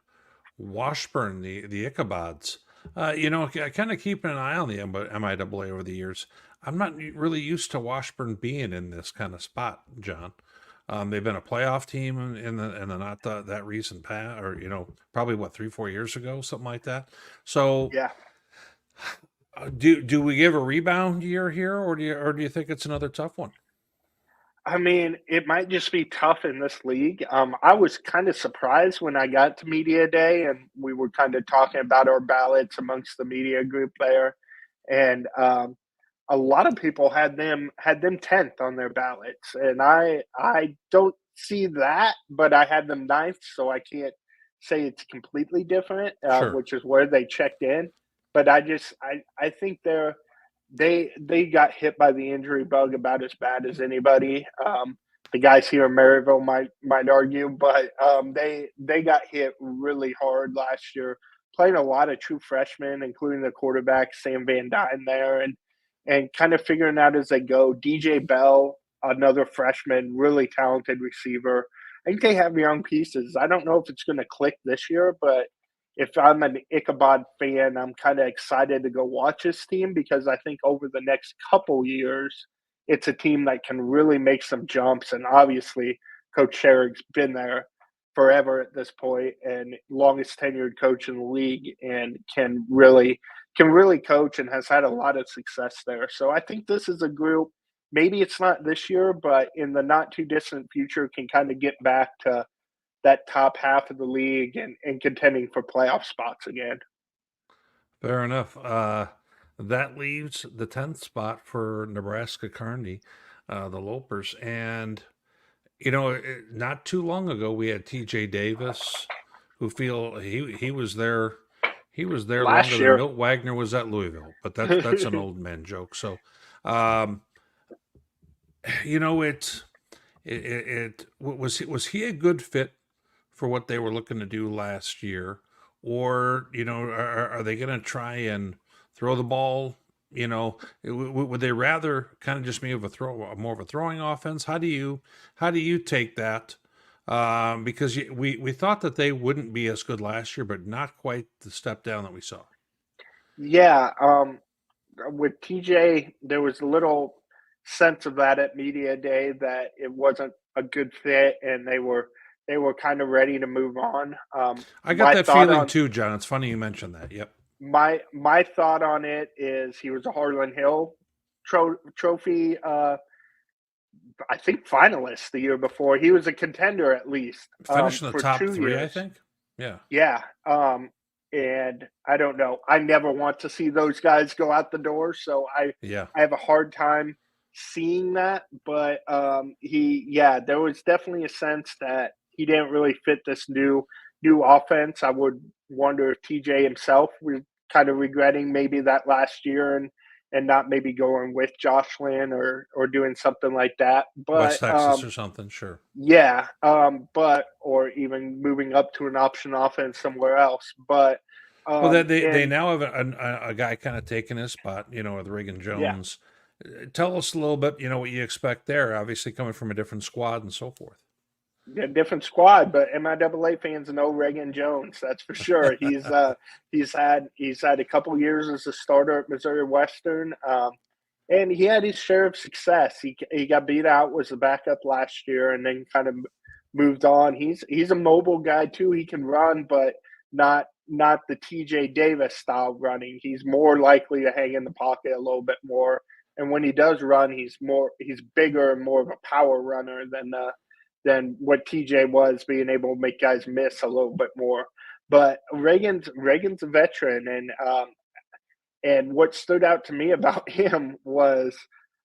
Washburn, the Ichabods. I kind of keep an eye on the MIAA over the years. I'm not really used to Washburn being in this kind of spot, John. They've been a playoff team in the not that recent past, or probably what 3-4 years ago, something like that. So, Yeah. do we give a rebound year here, or do you think it's another tough one? I mean, it might just be tough in this league. I was kind of surprised when I got to media day and we were kind of talking about our ballots amongst the media group there, and a lot of people had them 10th on their ballots, and I don't see that, but I had them ninth, so I can't say it's completely different, Sure. which is where they checked in. But I think they got hit by the injury bug about as bad as anybody. The guys here in Maryville might argue, but they got hit really hard last year, playing a lot of true freshmen, including the quarterback Sam Van Dyne there, and kind of figuring out as they go. DJ Bell, another freshman, really talented receiver. I think they have young pieces. I don't know if it's going to click this year, but if I'm an Ichabod fan, I'm kind of excited to go watch this team because I think over the next couple years, it's a team that can really make some jumps. And obviously, Coach Sherrick's been there forever at this point and longest tenured coach in the league and can really coach and has had a lot of success there. So I think this is a group. Maybe it's not this year, but in the not too distant future, can kind of get back to that top half of the league and contending for playoff spots again. Fair enough. That leaves the 10th spot for Nebraska Kearney, the Lopers. And, not too long ago, we had TJ Davis, who feel he was there. He was there longer Last than year, Milt Wagner was at Louisville, but that's an old man joke. So, um, was he a good fit for what they were looking to do last year, or are they going to try and throw the ball? Would they rather kind of just be more of a throwing offense? How do you take that? Because we thought that they wouldn't be as good last year, but not quite the step down that we saw. yeah. With TJ, there was a little sense of that at media day that it wasn't a good fit, and they were kind of ready to move on. I got My that thought feeling on too, John. It's funny you mentioned that. Yep. my thought on it is he was a Harlan Hill trophy. I think finalist the year before. He was a contender at least Finished in the for top 2 three, I years. think. Yeah. Yeah. And I don't know. I never want to see those guys go out the door, so I Yeah. I have a hard time seeing that. But yeah, there was definitely a sense that he didn't really fit this new offense. I would wonder if TJ himself was kind of regretting maybe that last year and not maybe going with Jocelyn or doing something like that. West But Texas or something. Sure. yeah, but or even moving up to an option offense somewhere else. But Well, they and now have a guy kind of taking his spot, with Reagan yeah, Jones. Tell us a little bit, what you expect there. Obviously, coming from a different squad and so forth. a different squad, but MIAA fans know Reagan Jones. That's for sure. He's had a couple years as a starter at Missouri Western, and he had his share of success. He got beat out, was the backup last year, and then kind of moved on. He's a mobile guy too. He can run, but not the TJ Davis style running. He's more likely to hang in the pocket a little bit more. And when he does run, he's bigger and more of a power runner than what TJ was, being able to make guys miss a little bit more. But Reagan's a veteran, and what stood out to me about him was,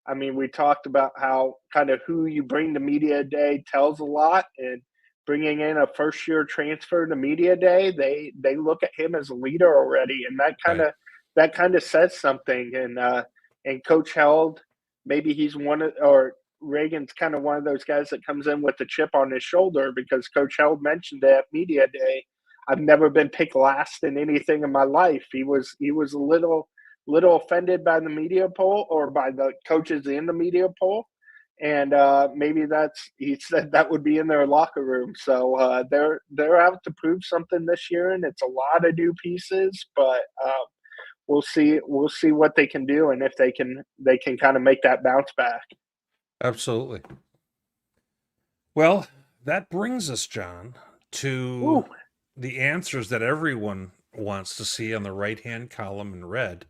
I mean, we talked about how kind of who you bring to media day tells a lot, and bringing in a first year transfer to media day, they look at him as a leader already, and Right. that kind of says something. And Coach Held, maybe he's one of, or Reagan's kind of one of those guys that comes in with a chip on his shoulder because Coach Held mentioned it at media day. I've never been picked last in anything in my life. He was a little offended by the media poll or by the coaches in the media poll. And maybe he said that would be in their locker room. So they're out to prove something this year, and it's a lot of new pieces. But we'll see what they can do, and if they can kind of make that bounce back. Absolutely. Well, that brings us, John, to the answers that everyone wants to see on the right-hand column in red.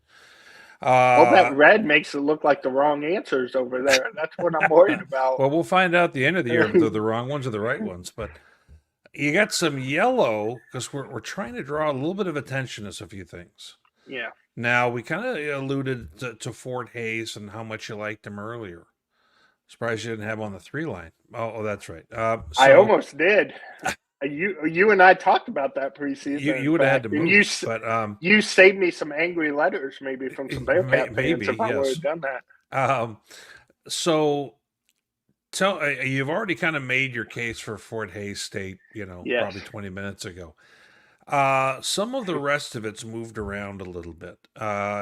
All that red makes it look like the wrong answers over there. That's what I'm worried about. Well, we'll find out at the end of the year if they're the wrong ones or the right ones. But you got some yellow because we're trying to draw a little bit of attention to a few things. Yeah. Now, we kind of alluded to Fort Hayes and how much you liked him earlier. Surprised you didn't have him on the 3 line. Oh, that's right. I almost did. You and I talked about that preseason. You would have had to move. You saved me some angry letters, maybe from some Bearcat fans if I would have done that. So, you've already kind of made your case for Fort Hays State. Probably 20 minutes ago. Some of the rest of it's moved around a little bit.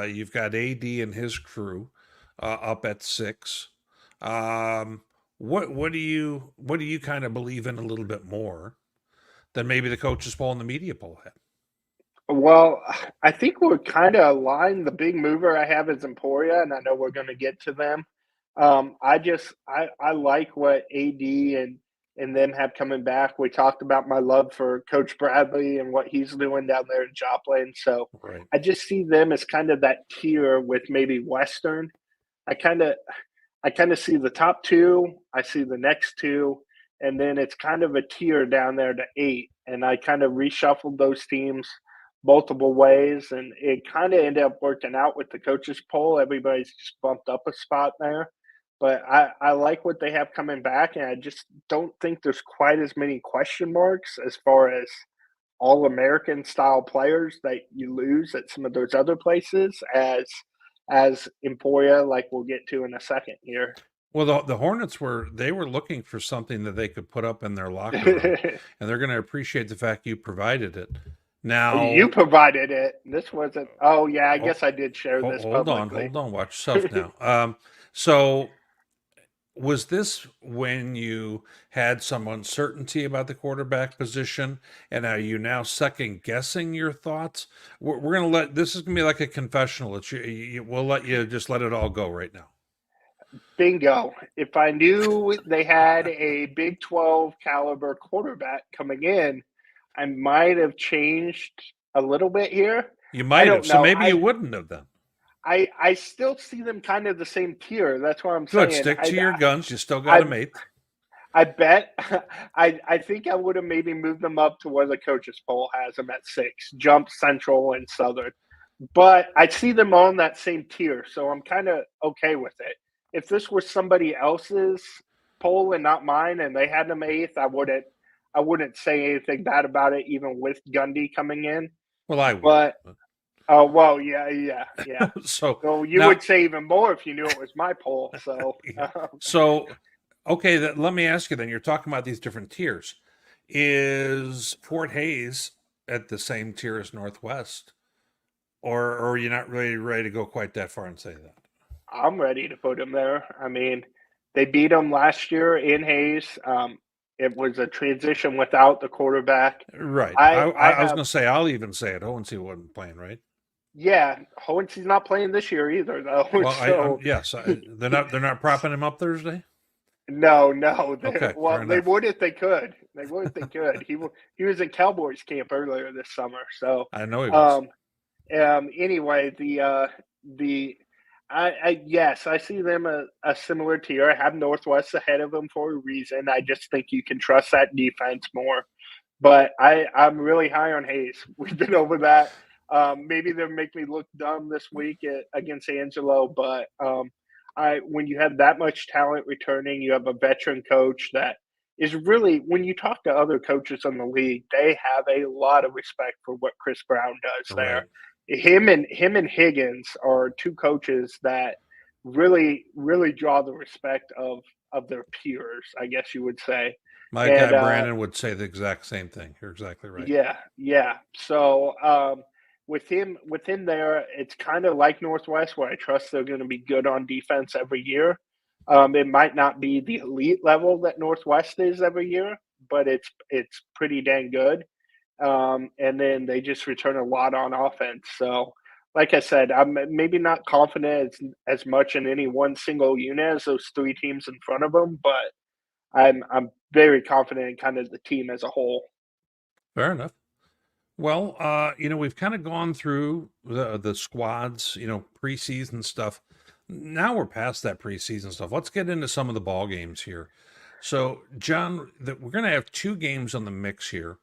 You've got AD and his crew up at 6. What do you kind of believe in a little bit more than maybe the coaches poll and the media poll had? Well, I think we're kind of aligned. The big mover I have is Emporia, and I know we're going to get to them. I like what AD and them have coming back. We talked about my love for Coach Bradley and what he's doing down there in Joplin. So right. I just see them as kind of that tier with maybe Western. I kind of see the top 2. I see the next 2. And then it's kind of a tier down there to 8. And I kind of reshuffled those teams multiple ways. And it kind of ended up working out with the coaches poll. Everybody's just bumped up a spot there. But I like what they have coming back. And I just don't think there's quite as many question marks as far as all-American style players that you lose at some of those other places as Emporia, like we'll get to in a second here. Well, the Hornets were looking for something that they could put up in their locker room, and they're going to appreciate the fact you provided it. Now you provided it. This wasn't. Oh yeah, I guess I did share this. Hold on. Watch yourself now. So, was this when you had some uncertainty about the quarterback position, and are you now second guessing your thoughts? We're going to this is going to be like a confessional. We'll let you just let it all go right now. Bingo. If I knew they had a Big 12 caliber quarterback coming in, I might have changed a little bit here. You might have. So maybe you wouldn't have then. I still see them kind of the same tier. That's what I'm saying. Good. Stick to your guns. You still got a mate. I bet. I think I would have maybe moved them up to where the coaches poll has them at 6. Jump Central and Southern. But I see them on that same tier, so I'm kind of okay with it. If this was somebody else's poll and not mine, and they had them 8th, I wouldn't say anything bad about it, even with Gundy coming in. Well, I would. But yeah. So you would say even more if you knew it was my poll. So so okay, let me ask you then. You're talking about these different tiers. Is Fort Hays at the same tier as Northwest, or are you not really ready to go quite that far and say that? I'm ready to put them there. I mean, they beat them last year in Hayes. It was a transition without the quarterback. Right. I was going to say, I'll even say it. Hohensee wasn't playing, right? Yeah, Hohensee's not playing this year either, though. Well, they're not propping him up Thursday. No. Okay, well, they would if they could. He was at Cowboys camp earlier this summer, so I know he was. Anyway, I see them a similar tier. I have Northwest ahead of them for a reason. I just think you can trust that defense more. But I'm really high on Hayes. We've been over that. Maybe they'll make me look dumb this week against Angelo, but when you have that much talent returning, you have a veteran coach that is really, when you talk to other coaches in the league, they have a lot of respect for what Chris Brown does there. Him and Higgins are 2 coaches that really, really draw the respect of their peers, I guess you would say. My And guy Brandon would say the exact same thing. You're exactly right. yeah. So within there, it's kind of like Northwest, where I trust they're going to be good on defense every year. It might not be the elite level that Northwest is every year, but it's pretty dang good. And then they just return a lot on offense. So, like I said, I'm maybe not confident as much in any one single unit as those three teams in front of them, but I'm very confident in kind of the team as a whole. Fair enough. Well, we've kind of gone through the squads, preseason stuff. Now we're past that preseason stuff. Let's get into some of the ball games here. So, John, we're going to have two games on the mix here.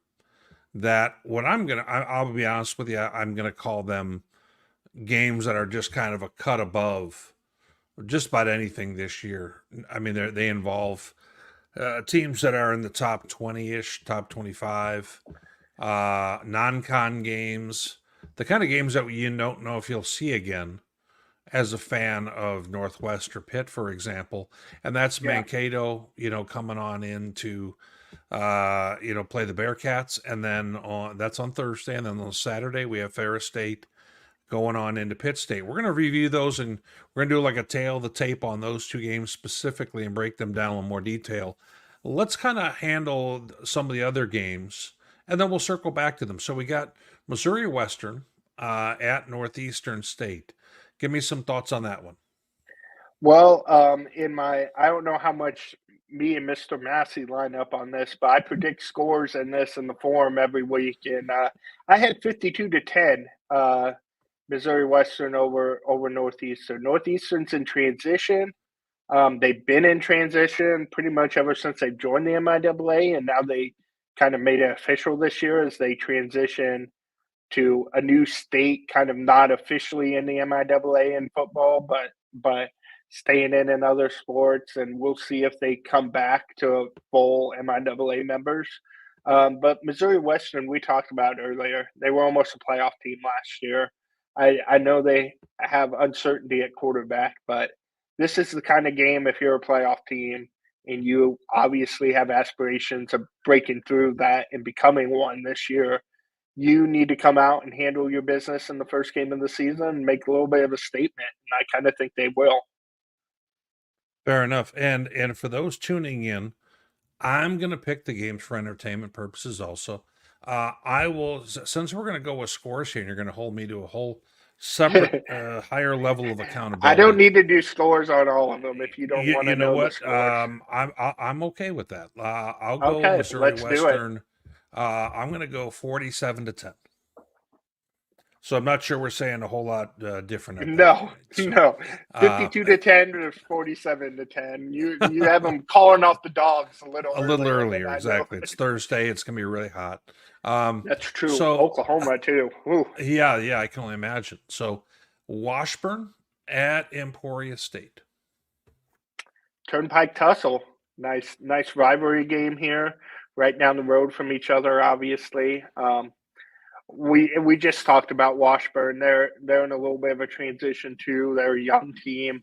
That what I'll be honest with you, I'm gonna call them games that are just kind of a cut above just about anything this year. I mean, they involve teams that are in the top 20-ish, top 25, non-con games, the kind of games that you don't know if you'll see again as a fan of Northwest or Pitt, for example. And that's Yeah. Mankato, coming on into play the Bearcats, and then that's on Thursday, and then on Saturday we have Ferris State going on into Pitt State. We're going to review those, and we're going to do like a tail of the tape on those two games specifically and break them down in more detail. Let's kind of handle some of the other games, and then we'll circle back to them. So we got Missouri Western at Northeastern State. Give me some thoughts on that one. Well, I don't know how much me and Mr. Massey line up on this, but I predict scores in this in the forum every week, and I had 52-10, Missouri Western over Northeastern. Northeastern's in transition. They've been in transition pretty much ever since they joined the MIAA, and now they kind of made it official this year as they transition to a new state, kind of not officially in the MIAA in football, but staying in other sports, and we'll see if they come back to full MIAA members. But Missouri Western, we talked about earlier, they were almost a playoff team last year. I know they have uncertainty at quarterback, but this is the kind of game, if you're a playoff team and you obviously have aspirations of breaking through that and becoming one this year, you need to come out and handle your business in the first game of the season and make a little bit of a statement. And I kind of think they will. Fair enough. And for those tuning in, I'm going to pick the games for entertainment purposes also. I will, since we're going to go with scores here, and you're going to hold me to a whole separate, higher level of accountability. I don't need to do scores on all of them if you don't want to know what? the scores. I'm okay with that. I'll go Missouri Western. I'm going to go 47-10. So I'm not sure we're saying a whole lot different. No, 52-10 or 47-10. You have them calling off the dogs a little earlier. Exactly. It's Thursday. It's going to be really hot. That's true. So Oklahoma too. Ooh. Yeah. I can only imagine. So Washburn at Emporia State. Turnpike tussle. Nice rivalry game here, right down the road from each other. Obviously, we just talked about Washburn. They're in a little bit of a transition too. They're a young team.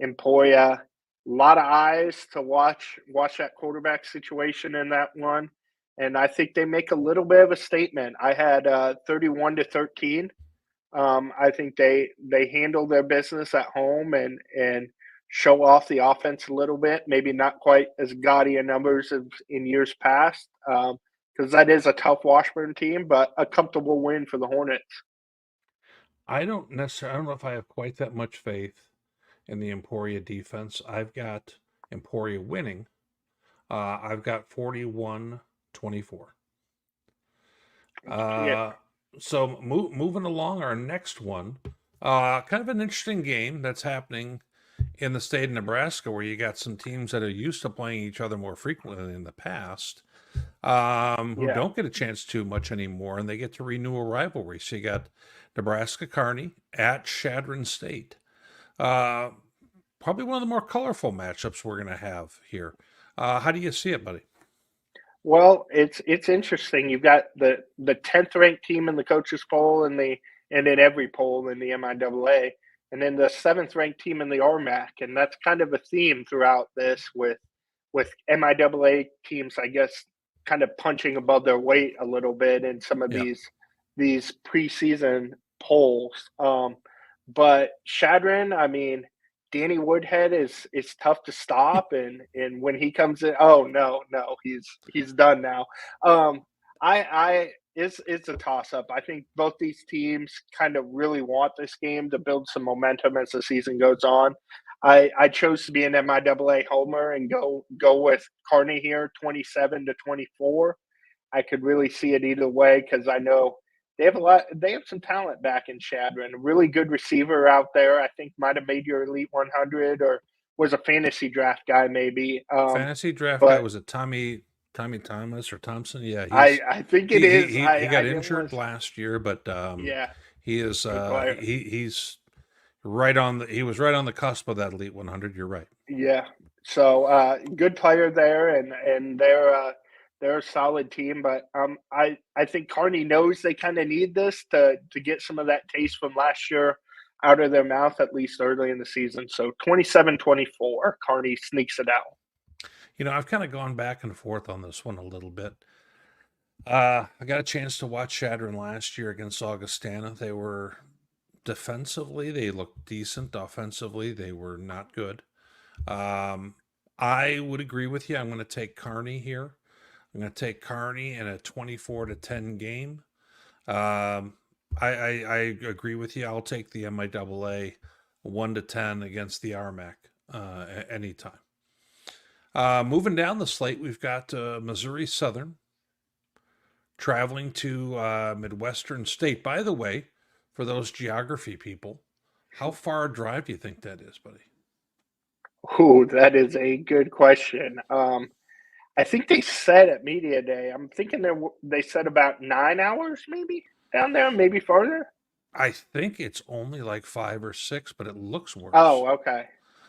Emporia, a lot of eyes to watch that quarterback situation in that one, and I think they make a little bit of a statement. I had 31-13. I think they handle their business at home and show off the offense a little bit. Maybe not quite as gaudy a numbers as in years past, because that is a tough Washburn team, but a comfortable win for the Hornets. I don't know if I have quite that much faith in the Emporia defense. I've got Emporia winning. I've got 41-24. So moving along, our next one, kind of an interesting game that's happening in the state of Nebraska, where you got some teams that are used to playing each other more frequently in the past, who don't get a chance to much anymore, and they get to renew a rivalry. So you got Nebraska Kearney at Chadron State. Probably one of the more colorful matchups we're going to have here. How do you see it, buddy? Well, it's interesting. You've got the 10th ranked team in the coaches poll and in every poll in the MIAA, and then the 7th ranked team in the RMAC, and that's kind of a theme throughout this with with MIAA teams, I guess, kind of punching above their weight a little bit in some of Yeah. these preseason polls. But Shadron, I mean, Danny Woodhead is tough to stop, and when he comes in, oh no, he's done now. I it's a toss up. I think both these teams kind of really want this game to build some momentum as the season goes on. I chose to be an MIAA homer and go with Kearney here, 27-24. I could really see it either way because I know they have a lot. They have some talent back in Shadron. A really good receiver out there. I think might have made your Elite 100 or was a fantasy draft guy maybe. Fantasy draft guy But was it Tommy Thomas or Thompson? Yeah, I think it is. he got I injured last year, but yeah, he is good player. he's right on the he was right on the cusp of that Elite 100. You're right. Yeah. So good player there, and they're a solid team. But I think Kearney knows they kind of need this to get some of that taste from last year out of their mouth, at least early in the season. So 27-24, Kearney sneaks it out. You know, I've kind of gone back and forth on this one a little bit. I got a chance to watch Shadron last year against Augustana. They were defensively, they looked decent. Offensively, they were not good. I would agree with you. I'm going to take Kearney here. I'm going to take Kearney in a 24-10 game. I agree with you. I'll take the MIAA 1-10 against the RMAC anytime. Moving down the slate, we've got Missouri Southern traveling to Midwestern State. By the way, for those geography people, how far a drive do you think that is, buddy? Ooh, that is a good question. I think they said at media day. I'm thinking they said about 9 hours, maybe down there, maybe farther. I think it's only like 5 or 6, but it looks worse. Oh, okay.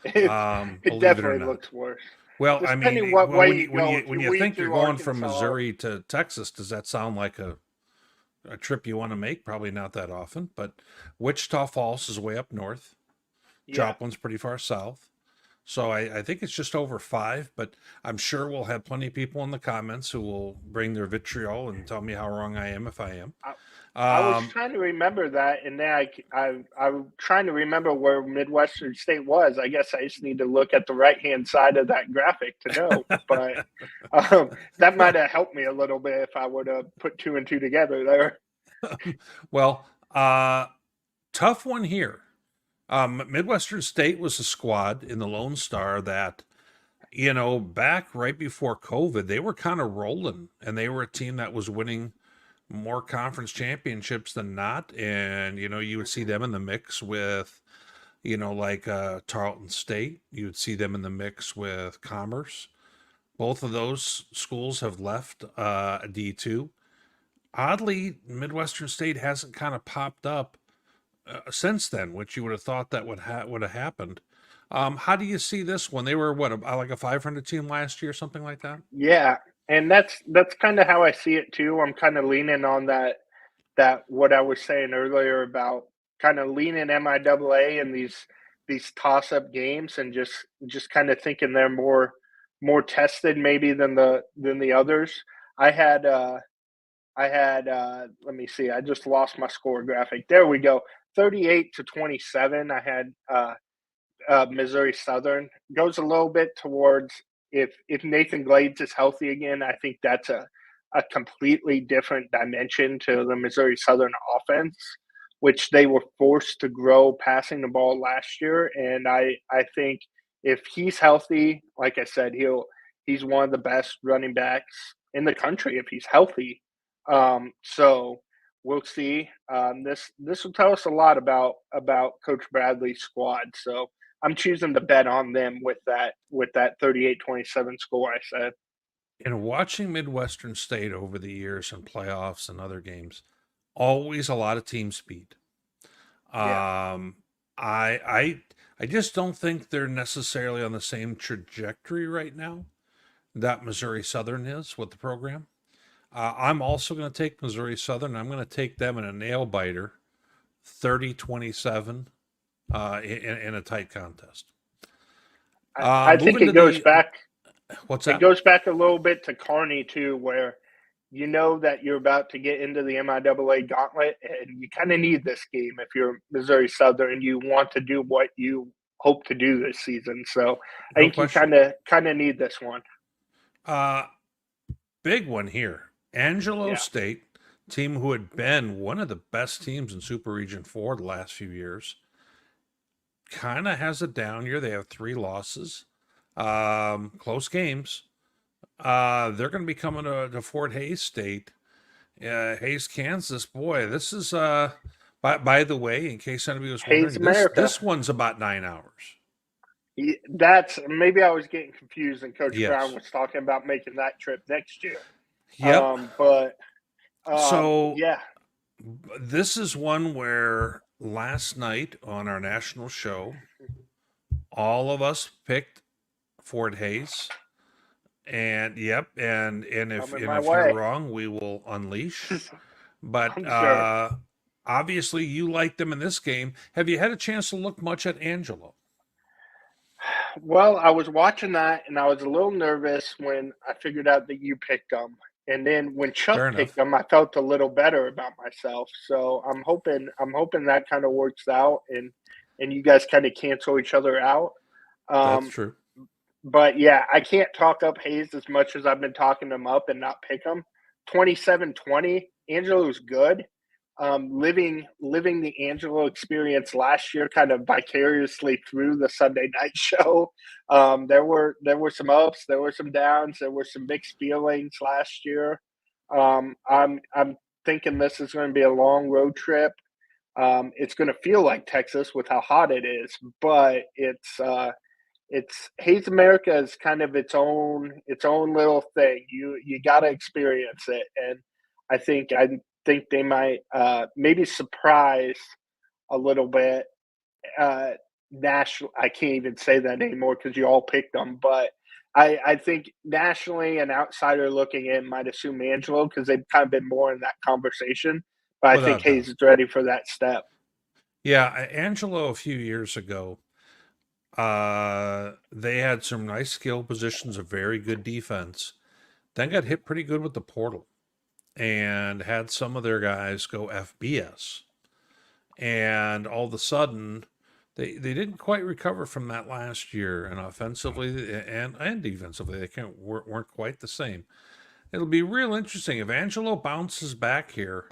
It Believe it or definitely not. looks worse. Well, Just I depending mean, what way when you think you're going from Arkansas. Missouri to Texas, does that sound like a trip you want to make? Probably not that often, but Wichita Falls is way up north. Yeah. Joplin's pretty far south. So I think it's just over 5, but I'm sure we'll have plenty of people in the comments who will bring their vitriol and tell me how wrong I am if I am. I was trying to remember that, and then I'm trying to remember where Midwestern State was. I guess I just need to look at the right-hand side of that graphic to know. But that might have helped me a little bit if I would have put 2 and 2 together there. Well, tough one here. Midwestern State was a squad in the Lone Star that, you know, back right before COVID, they were kind of rolling, and they were a team that was winning more conference championships than not. And, you know, you would see them in the mix with, you know, like Tarleton State. You would see them in the mix with Commerce. Both of those schools have left D2. Oddly, Midwestern State hasn't kind of popped up since then, which you would have thought that would have happened. How do you see this one? They were like a 500 team last year, something like that? Yeah, and that's kind of how I see it too. I'm kind of leaning on that what I was saying earlier about kind of leaning MIAA in these toss up games and just kind of thinking they're more tested maybe than the others. I had let me see. I just lost my score graphic. There we go. 38-27. I had Missouri Southern. Goes a little bit towards if Nathan Glades is healthy again. I think that's a completely different dimension to the Missouri Southern offense, which they were forced to grow passing the ball last year. And I think if he's healthy, like I said, he's one of the best running backs in the country if he's healthy. So we'll see. This will tell us a lot about Coach Bradley's squad. So I'm choosing to bet on them with that 38-27 score I said. And watching Midwestern State over the years in playoffs and other games, always a lot of team speed. Yeah. I just don't think they're necessarily on the same trajectory right now that Missouri Southern is with the program. I'm also going to take Missouri Southern. I'm going to take them in a nail biter, 30-27 in a tight contest. I think it goes back. What's It that? goes back a little bit to Carney too, where you know that you're about to get into the MIAA gauntlet, and you kind of need this game if you're Missouri Southern and you want to do what you hope to do this season. So I No think you question. kind of need this one. Big one here. Angelo Yeah. State, team who had been one of the best teams in Super Region 4 the last few years, kind of has a down year. They have 3 losses, close games. They're going to be coming to Fort Hays State, Hays, Kansas. Boy, this is by the way, in case anybody was Hayes wondering, this America. one's about 9 hours. That's maybe I was getting confused, and Coach Brown Yes. was talking about making that trip next year. Yep. But So yeah, this is one where last night on our national show, all of us picked Fort Hays. And yep, and if coming my if way. you're wrong, we will unleash. But I'm sure. obviously, you liked them in this game. Have you had a chance to look much at Angelo? Well, I was watching that, and I was a little nervous when I figured out that you picked them. And then when Chuck Fair picked enough. them, I felt a little better about myself. So I'm hoping that kind of works out, and you guys kind of cancel each other out. That's Um, true. but yeah, I can't talk up Hayes as much as I've been talking them up and not pick them. 27-20, Angelo's good. Living the Angelo experience last year, kind of vicariously through the Sunday night show. There were some ups, there were some downs, there were some mixed feelings last year. I'm thinking this is going to be a long road trip. It's going to feel like Texas with how hot it is, but it's Hayes America is kind of its own little thing. You got to experience it, and I think they might maybe surprise a little bit. National, I can't even say that anymore because you all picked them, but I think nationally, an outsider looking in might assume Angelo because they've kind of been more in that conversation. But I think Without doubt. Hayes is ready for that step. Yeah, Angelo a few years ago, they had some nice skill positions, a very good defense. Then got hit pretty good with the portal and had some of their guys go FBS. And all of a sudden, they didn't quite recover from that last year. And offensively and defensively, they weren't quite the same. It'll be real interesting if Angelo bounces back here.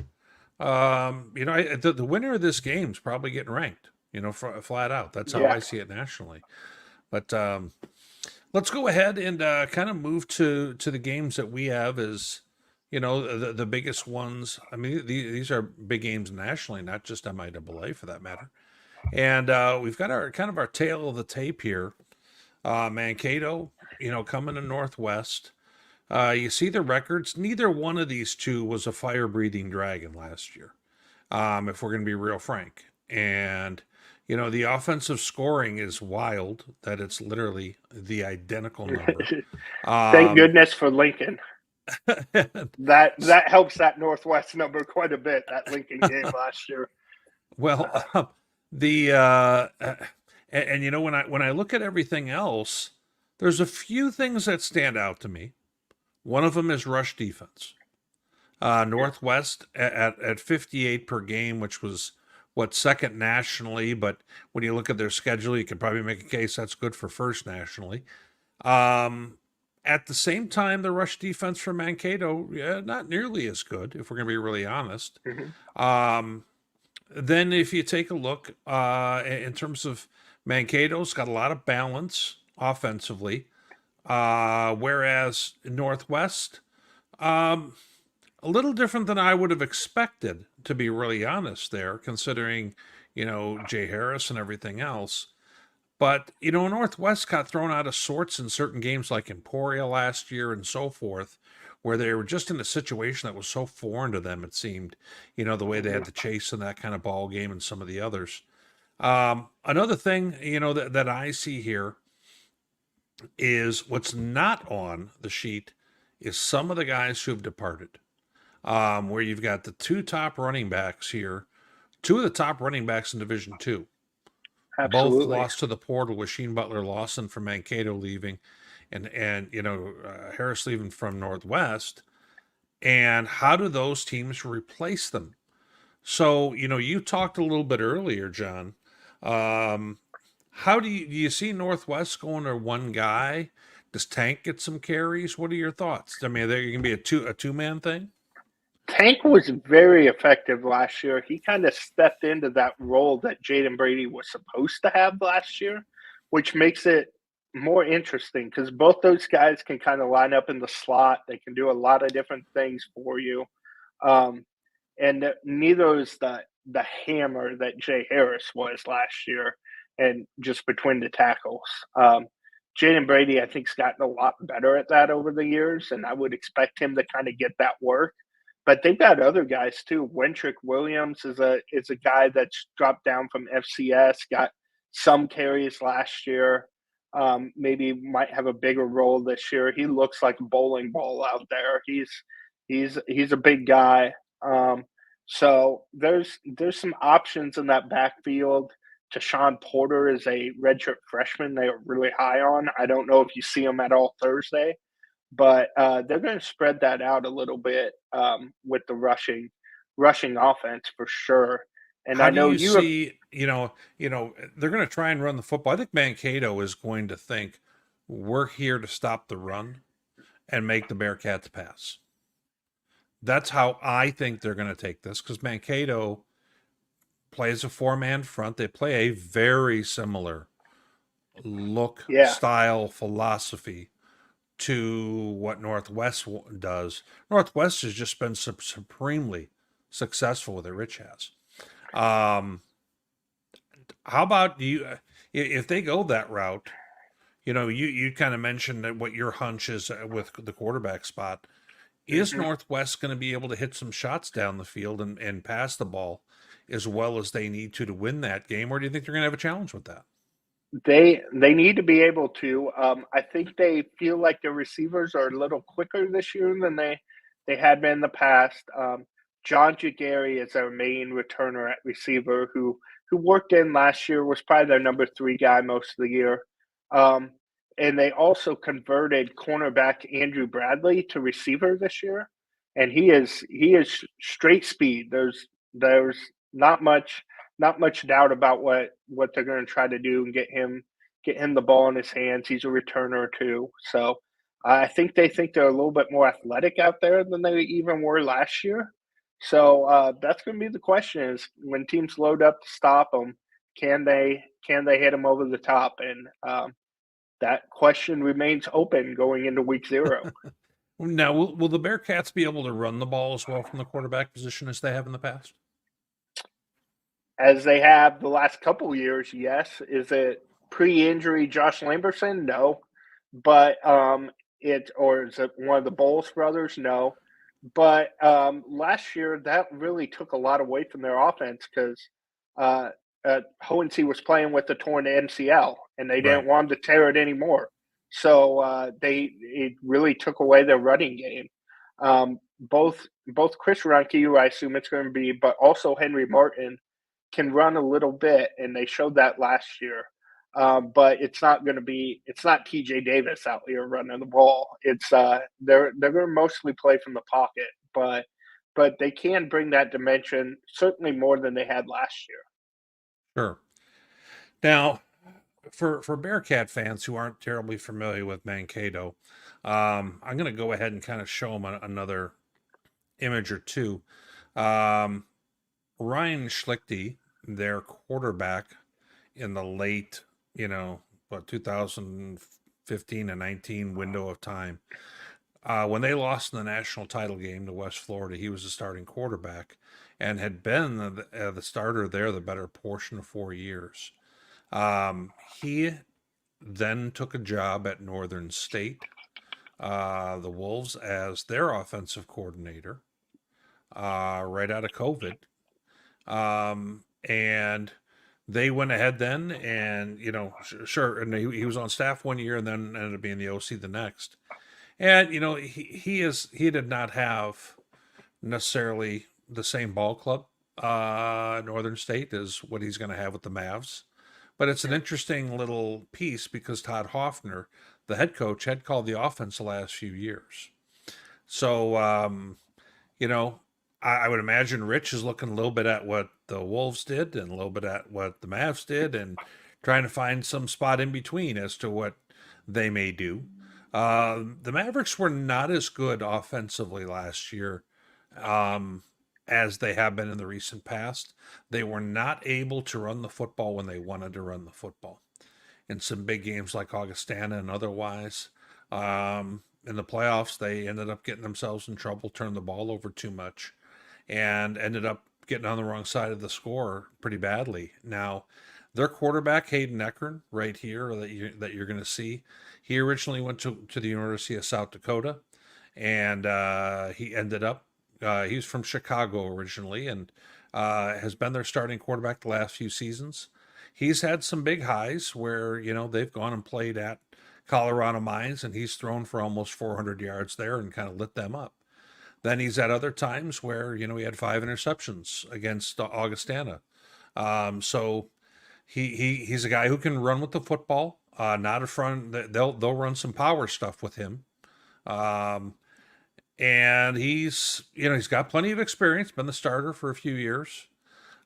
The winner of this game is probably getting ranked. Flat out. That's how I see it nationally. But let's go ahead and kind of move to the games that we have as, the biggest ones. I mean, these are big games nationally, not just MIAA for that matter. And we've got our kind of our tail of the tape here. Mankato, coming to Northwest. You see the records. Neither one of these two was a fire-breathing dragon last year, if we're going to be real frank. And the offensive scoring is wild, that it's literally the identical number. Thank goodness for Lincoln. That helps that Northwest number quite a bit, that Lincoln game last year. Well, when I look at everything else, there's a few things that stand out to me. One of them is rush defense. Northwest at 58 per game, which was second nationally, but when you look at their schedule, you could probably make a case that's good for first nationally. At the same time, the rush defense for Mankato, not nearly as good, if we're going to be really honest. Mm-hmm. Then if you take a look in terms of Mankato's got a lot of balance offensively, whereas Northwest, a little different than I would have expected, to be really honest there, considering, Jay Harris and everything else. But, Northwest got thrown out of sorts in certain games like Emporia last year and so forth, where they were just in a situation that was so foreign to them, it seemed, the way they had to chase in that kind of ball game and some of the others. Another thing, that I see here is what's not on the sheet is some of the guys who have departed. Where you've got the two top running backs here, two of the top running backs in Division II. Absolutely. Both lost to the portal with Sheen Butler Lawson from Mankato leaving, and Harris leaving from Northwest, and how do those teams replace them? So, you talked a little bit earlier, John. Um, how do you see Northwest going to one guy? Does Tank get some carries? What are your thoughts? I mean, are they going to be a two-man thing? Tank was very effective last year. He kind of stepped into that role that Jaden Brady was supposed to have last year, which makes it more interesting because both those guys can kind of line up in the slot. They can do a lot of different things for you. Um, and neither is the hammer that Jay Harris was last year, and just between the tackles. Jaden Brady, I think, has gotten a lot better at that over the years, and I would expect him to kind of get that work. But they've got other guys too. Wentrick Williams is a guy that's dropped down from FCS, got some carries last year. Maybe might have a bigger role this year. He looks like a bowling ball out there. He's a big guy. So there's some options in that backfield. Tashawn Porter is a redshirt freshman they are really high on. I don't know if you see him at all Thursday, but they're going to spread that out a little bit with the rushing offense for sure. And How I do know you you have see, they're going to try and run the football. I think Mankato is going to think we're here to stop the run and make the Bearcats pass. That's how I think they're going to take this because Mankato plays a four-man front. They play a very similar look, yeah. style, philosophy to what Northwest does. Northwest has just been supremely successful with it. Rich has. How about you? If they go that route, you kind of mentioned that what your hunch is with the quarterback spot. Is Mhm. Northwest going to be able to hit some shots down the field and pass the ball as well as they need to win that game, or do you think they're going to have a challenge with that? They need to be able to. I think they feel like their receivers are a little quicker this year than they had been in the past. John Jagary is our main returner at receiver who worked in last year, was probably their number 3 guy most of the year. Um, and they also converted cornerback Andrew Bradley to receiver this year, and he is straight speed. There's not much not much doubt about what they're going to try to do and get him the ball in his hands. He's a returner too, so I think they think they're a little bit more athletic out there than they even were last year. So that's going to be the question: is when teams load up to stop them, can they hit them over the top? And that question remains open going into week 0. Now, will the Bearcats be able to run the ball as well from the quarterback position as they have in the past? As they have the last couple of years, yes. Is it pre-injury Josh Lamberson? No. But is it one of the Bowles brothers? No. But last year that really took a lot away from their offense because uh, Hohensee was playing with the torn MCL and they didn't Right. want him to tear it anymore. So it really took away their running game. Both Chris Ruhnke, who I assume it's going to be, but also Henry Martin can run a little bit, and they showed that last year. But it's not TJ Davis out here running the ball. It's they're going to mostly play from the pocket, but they can bring that dimension certainly more than they had last year. Sure. Now, for Bearcat fans who aren't terribly familiar with Mankato, I'm going to go ahead and kind of show them another image or two. Um, Ryan Schlichty, their quarterback in the late, 2015 and 19 window of time, when they lost in the national title game to West Florida, he was the starting quarterback and had been the starter there the better portion of 4 years. He then took a job at Northern State, the Wolves, as their offensive coordinator right out of COVID. And they went ahead then and, sure, and he was on staff 1 year and then ended up being the OC the next. And, he did not have necessarily the same ball club, Northern State, as what he's going to have with the Mavs But it's an interesting little piece because Todd Hoffner, the head coach, had called the offense the last few years. So, you know, I would imagine Rich is looking a little bit at what the Wolves did and a little bit at what the Mavs did and trying to find some spot in between as to what they may do. The Mavericks were not as good offensively last year as they have been in the recent past. They were not able to run the football when they wanted to run the football in some big games like Augustana and otherwise. In the playoffs, they ended up getting themselves in trouble, turned the ball over too much, and ended up getting on the wrong side of the score pretty badly. Now, their quarterback, Hayden Eckern, right here, that you're going to see, he originally went to the University of South Dakota, and he ended up, he was from Chicago originally, and has been their starting quarterback the last few seasons. He's had some big highs where, they've gone and played at Colorado Mines, and he's thrown for almost 400 yards there and kind of lit them up. Then he's at other times where, he had 5 interceptions against Augustana. So he's a guy who can run with the football, not a front. They'll run some power stuff with him. And he's got plenty of experience, been the starter for a few years.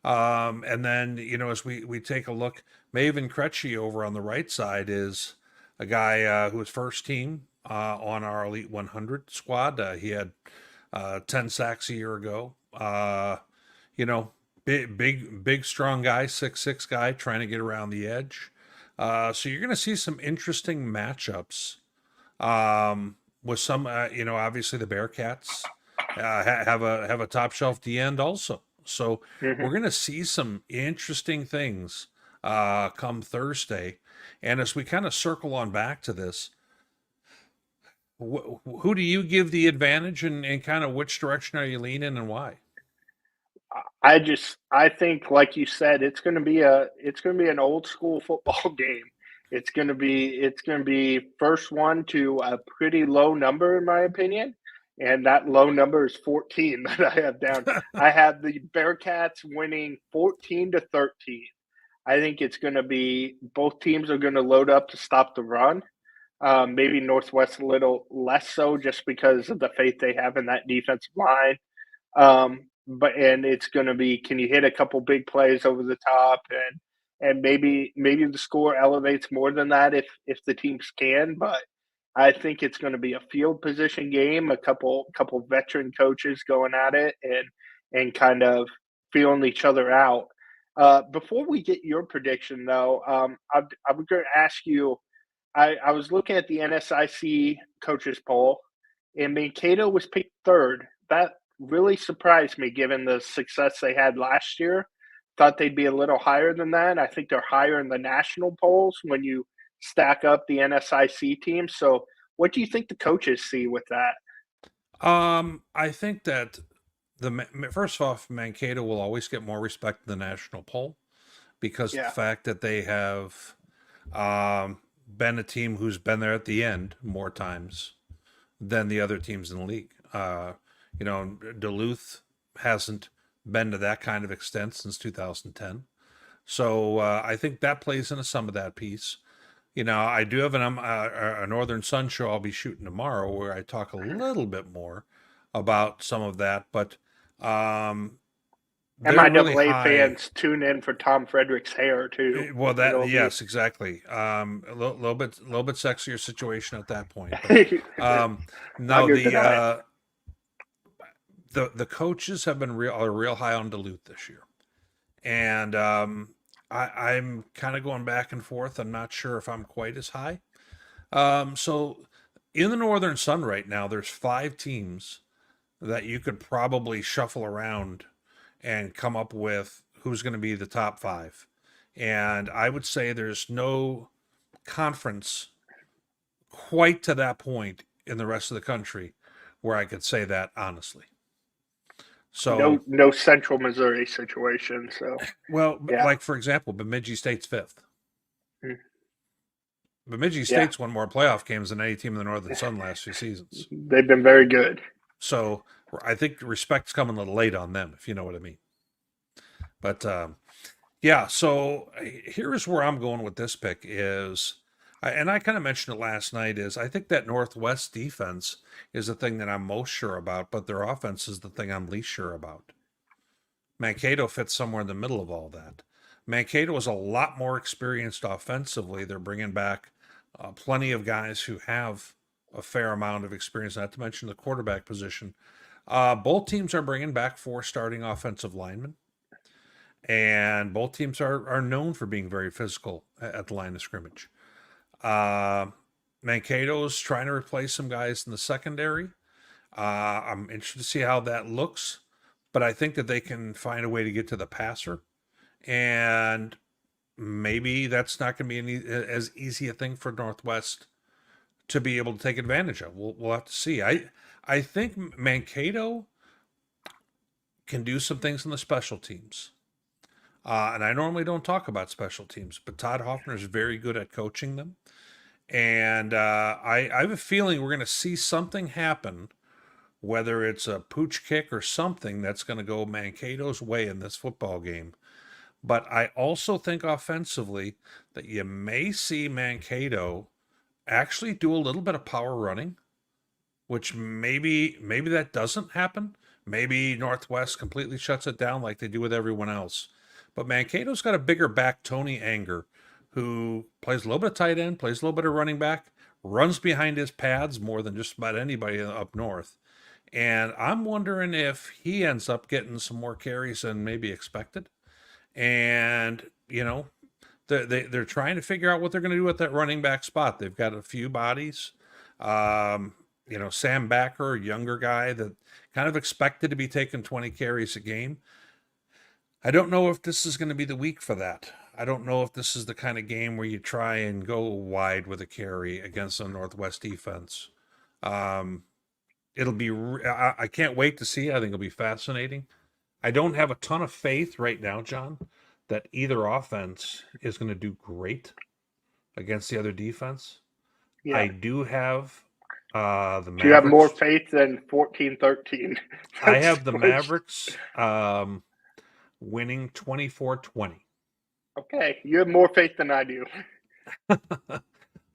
And then, as we take a look, Maven Krejci over on the right side is a guy who was first team on our Elite 100 squad. He had 10 sacks a year ago. Big, strong guy, 6'6" guy trying to get around the edge. So you're going to see some interesting matchups with some, obviously the Bearcats have a top shelf D end also. So we're going to see some interesting things come Thursday. And as we kind of circle on back to this, who do you give the advantage and kind of which direction are you leaning and why? I think, like you said, it's going to be an old school football game. It's going to be first one to a pretty low number, in my opinion. And that low number is 14 that I have down. I have the Bearcats winning 14-13. I think it's going to be both teams are going to load up to stop the run. Maybe Northwest a little less so just because of the faith they have in that defensive line. And it's going to be, can you hit a couple big plays over the top and maybe the score elevates more than that if the teams can. But I think it's going to be a field position game, a couple veteran coaches going at it and kind of feeling each other out. Before we get your prediction, though, I'm going to ask you. I was looking at the NSIC coaches poll, and Mankato was picked third. That really surprised me, given the success they had last year. Thought they'd be a little higher than that. I think they're higher in the national polls when you stack up the NSIC teams. So, what do you think the coaches see with that? I think that first off, Mankato will always get more respect in the national poll because of the fact that they have been a team who's been there at the end more times than the other teams in the league. Duluth hasn't been to that kind of extent since 2010. So I think that plays into some of that piece. I do have a Northern Sun show I'll be shooting tomorrow where I talk a little bit more about some of that, but MIAA really fans tune in for Tom Frederick's hair too. Well, yes, exactly. A little bit sexier situation at that point. But, the coaches have been real high on Duluth this year, and I'm kind of going back and forth. I'm not sure if I'm quite as high. So in the Northern Sun right now, there's 5 teams that you could probably shuffle around and come up with who's going to be the top 5. And I would say there's no conference quite to that point in the rest of the country where I could say that honestly. So no Central Missouri situation. So like for example, Bemidji State's 5th. Bemidji State's won more playoff games than any team in the Northern Sun last few seasons. They've been very good. So I think respect's coming a little late on them, if you know what I mean. But Yeah, so here's where I'm going with this pick is, and I kind of mentioned it last night, is I think that Northwest defense is the thing that I'm most sure about, but their offense is the thing I'm least sure about. Mankato fits somewhere in the middle of all that. Mankato is a lot more experienced offensively. They're bringing back plenty of guys who have a fair amount of experience, not to mention the quarterback position. Both teams are bringing back 4 starting offensive linemen, and both teams are known for being very physical at the line of scrimmage. Uh, Mankato's trying to replace some guys in the secondary. I'm interested to see how that looks, but I think that they can find a way to get to the passer, and maybe that's not going to be as easy a thing for Northwest to be able to take advantage of. We'll have to see. I think Mankato can do some things in the special teams. And I normally don't talk about special teams, but Todd Hoffner is very good at coaching them. And I have a feeling we're going to see something happen, whether it's a pooch kick or something that's going to go Mankato's way in this football game. But I also think offensively that you may see Mankato actually do a little bit of power running, which maybe that doesn't happen. Maybe Northwest completely shuts it down like they do with everyone else. But Mankato's got a bigger back, Tony Anger, who plays a little bit of tight end, plays a little bit of running back, runs behind his pads more than just about anybody up north. And I'm wondering if he ends up getting some more carries than maybe expected. And, they're trying to figure out what they're going to do with that running back spot. They've got a few bodies. Sam Backer, a younger guy that kind of expected to be taking 20 carries a game. I don't know if this is going to be the week for that. I don't know if this is the kind of game where you try and go wide with a carry against a Northwest defense. It'll be, I can't wait to see. I think it'll be fascinating. I don't have a ton of faith right now, John, that either offense is going to do great against the other defense. Yeah. I do have the Mavericks. Do you have more faith than 14-13? I have the Mavericks winning 24-20. Okay, you have more faith than I do.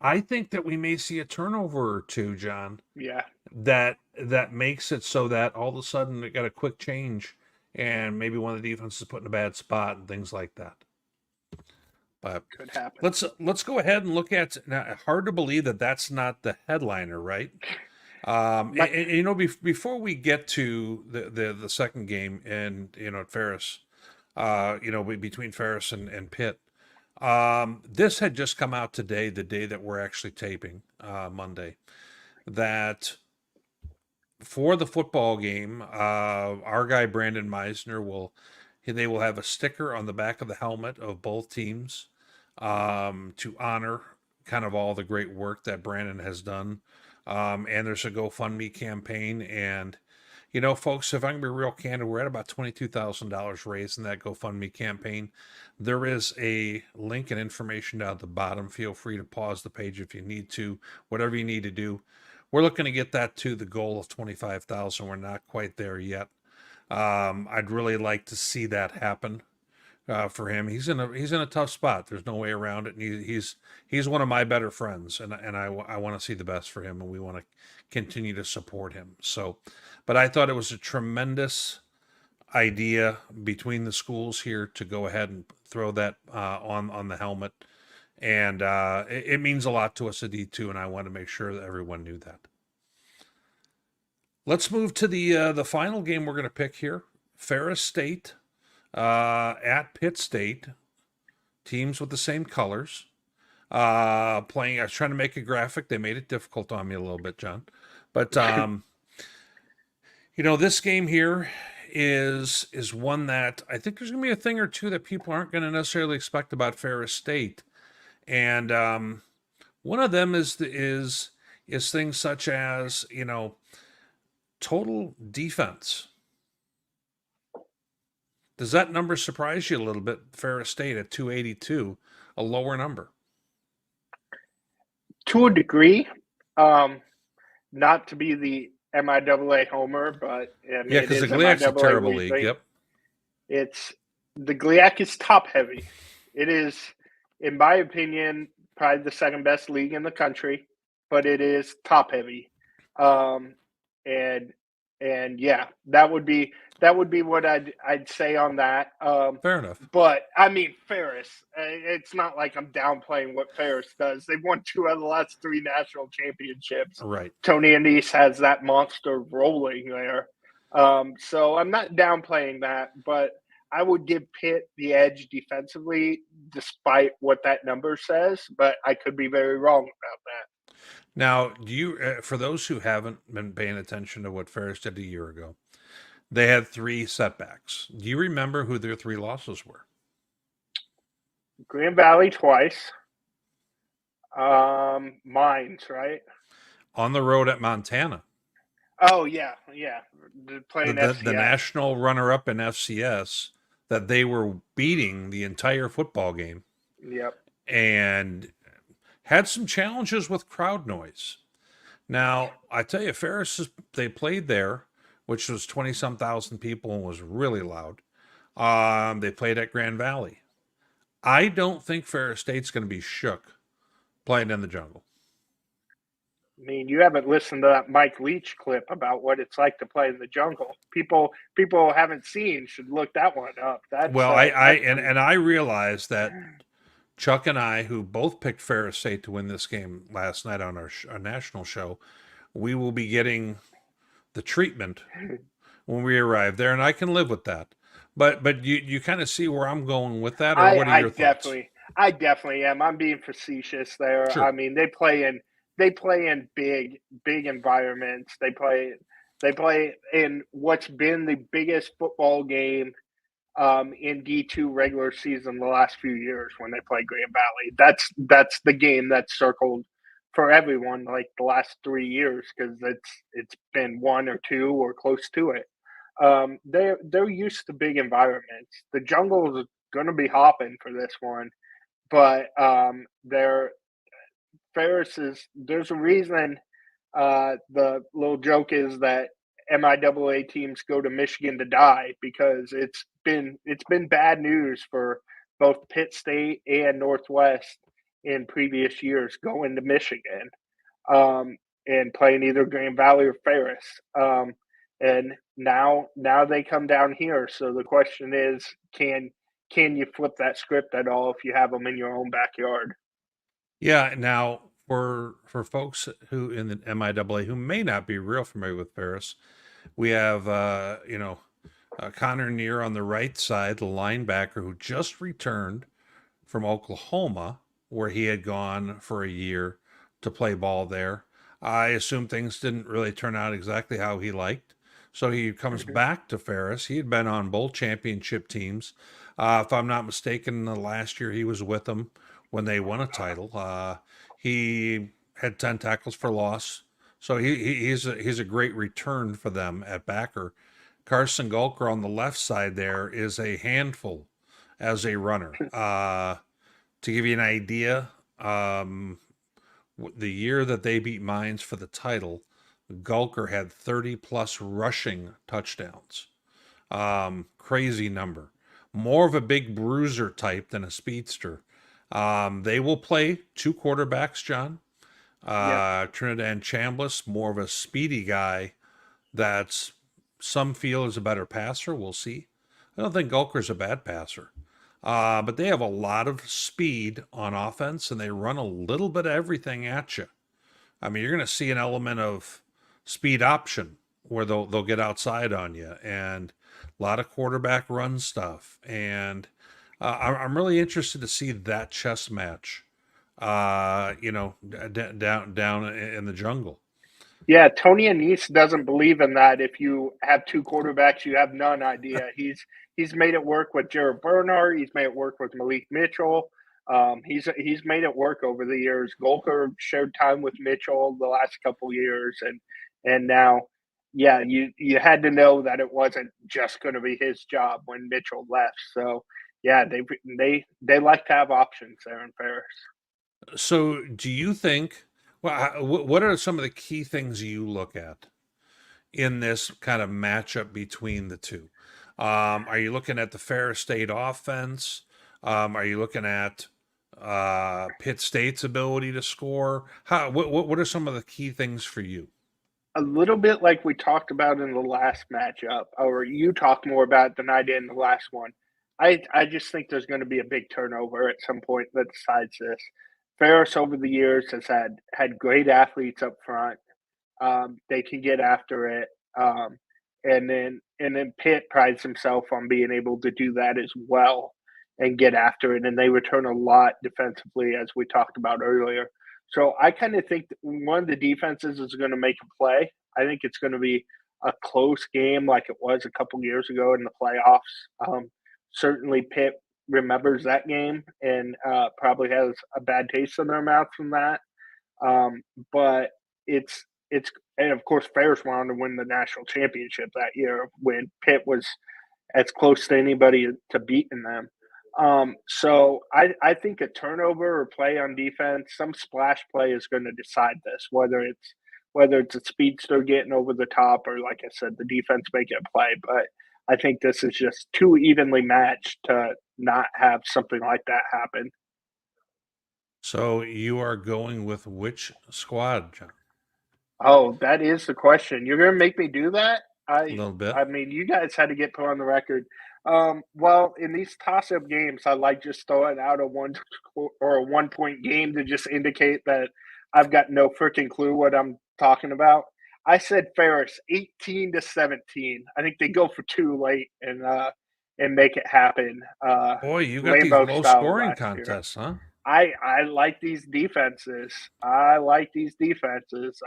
I think that we may see a turnover or two, John. Yeah. That makes it so that all of a sudden it got a quick change, and maybe one of the defenses is put in a bad spot and things like that. But could happen. Let's go ahead and look at. Now, hard to believe that that's not the headliner, right? Before we get to the second game and at Ferris, between Ferris and Pitt, this had just come out today, the day that we're actually taping, Monday, that for the football game, our guy Brandon Meisner they will have a sticker on the back of the helmet of both teams to honor kind of all the great work that Brandon has done. And there's a GoFundMe campaign. And, folks, if I can be real candid, we're at about $22,000 raised in that GoFundMe campaign. There is a link and information down at the bottom. Feel free to pause the page if you need to, whatever you need to do. We're looking to get that to the goal of 25,000. We're not quite there yet. I'd really like to see that happen for him. He's in a tough spot. There's no way around it. And he's one of my better friends, and I want to see the best for him, and we want to continue to support him. So, but I thought it was a tremendous idea between the schools here to go ahead and throw that on the helmet, and it means a lot to us at D2, and I want to make sure that everyone knew that. Let's move to the final game we're going to pick here. Ferris State at Pitt State. Teams with the same colors. Playing. I was trying to make a graphic. They made it difficult on me a little bit, John. But this game here is one that I think there's going to be a thing or two that people aren't going to necessarily expect about Ferris State, and one of them is things such as total defense. Does that number surprise you a little bit? Ferris State at 282, a lower number. To a degree, not to be the MIAA homer, but because the GLIAC's a terrible league. Right? Yep. It's the GLIAC is top heavy. It is, in my opinion, probably the second best league in the country, but it is top heavy. And yeah, that would be what I'd say on that. Fair enough. But I mean, Ferris, it's not like I'm downplaying what Ferris does. They've won 2 out of the last 3 national championships. Right. Tony Annese has that monster rolling there. So I'm not downplaying that, but I would give Pitt the edge defensively, despite what that number says. But I could be very wrong about that. Now, do you, for those who haven't been paying attention to what Ferris did a year ago, they had 3 setbacks. Do you remember who their 3 losses were? Grand Valley twice. Mines, right? On the road at Montana. Oh yeah. Playing the national runner-up in FCS that they were beating the entire football game. Yep. And had some challenges with crowd noise. Now, I tell you, Ferris, they played there, which was 20-some thousand people and was really loud. They played at Grand Valley. I don't think Ferris State's going to be shook playing in the jungle. I mean, you haven't listened to that Mike Leach clip about what it's like to play in the jungle. People haven't seen should look that one up. I realized that Chuck and I, who both picked Ferris State to win this game last night on our national show, we will be getting the treatment when we arrive there, and I can live with that. But you kind of see where I'm going with that, or what are your thoughts? I definitely am. I'm being facetious there. Sure. I mean, they play in big environments. They play in what's been the biggest football game in D2 regular season the last few years when they play Grand Valley. That's the game that's circled for everyone like the last 3 years because it's been 1 or 2 or close to it. They're used to big environments. The jungle is going to be hopping for this one, but there's a reason. The little joke is that MIAA teams go to Michigan to die because it's been bad news for both Pitt State and Northwest in previous years going to Michigan and playing either Grand Valley or Ferris. And now they come down here. So the question is, can you flip that script at all if you have them in your own backyard? Yeah. Now, for folks who in the MIAA who may not be real familiar with Ferris, we have Connor Neer on the right side, the linebacker who just returned from Oklahoma, where he had gone for a year to play ball there. I assume things didn't really turn out exactly how he liked. So he comes back to Ferris. He had been on both championship teams. If I'm not mistaken, last year he was with them when they won a title. He had 10 tackles for loss. So he's a great return for them at backer. Carson Gulker on the left side there is a handful as a runner. To give you an idea, the year that they beat Mines for the title, Gulker had 30-plus rushing touchdowns. Crazy number. More of a big bruiser type than a speedster. They will play 2 quarterbacks, John. Trinidad Chambliss, more of a speedy guy that's some feel is a better passer. We'll see. I don't think Gulker's a bad passer. But they have a lot of speed on offense, and they run a little bit of everything at you. I mean, you're going to see an element of speed option where they'll get outside on you, and a lot of quarterback run stuff. And I'm really interested to see that chess match, down in the jungle. Yeah, Tony Annese doesn't believe in that. If you have 2 quarterbacks, you have none idea. He's made it work with Jared Bernard. He's made it work with Malik Mitchell. He's made it work over the years. Gulker shared time with Mitchell the last couple years, and now, yeah, you had to know that it wasn't just going to be his job when Mitchell left. So, yeah, they like to have options there in Ferris. So, do you think? Well, what are some of the key things you look at in this kind of matchup between the two? Are you looking at the Ferris State offense? Are you looking at Pitt State's ability to score? What are some of the key things for you? A little bit like we talked about in the last matchup, or you talked more about than I did in the last one. I just think there's going to be a big turnover at some point that decides this. Ferris over the years has had great athletes up front. They can get after it, and then Pitt prides himself on being able to do that as well and get after it. And they return a lot defensively, as we talked about earlier. So I kind of think that one of the defenses is going to make a play. I think it's going to be a close game like it was a couple years ago in the playoffs. Certainly, Pitt remembers that game and probably has a bad taste in their mouth from that. But it's and of course Ferris went on to win the national championship that year when Pitt was as close to anybody to beating them. So I think a turnover or play on defense, some splash play is going to decide this, whether it's a speedster getting over the top or, like I said, the defense making a play. But I think this is just too evenly matched to not have something like that happen. So you are going with which squad, John? Oh, that is the question. You're gonna make me do that? A little bit. I mean, you guys had to get put on the record. Well, in these toss-up games, I like just throwing out a one or a 1 point game to just indicate that I've got no freaking clue what I'm talking about. I said Ferris 18-17. I think they go for two late and make it happen. Boy, you got these Rainbow low style scoring last year. contests, huh? I like these defenses. I like these defenses.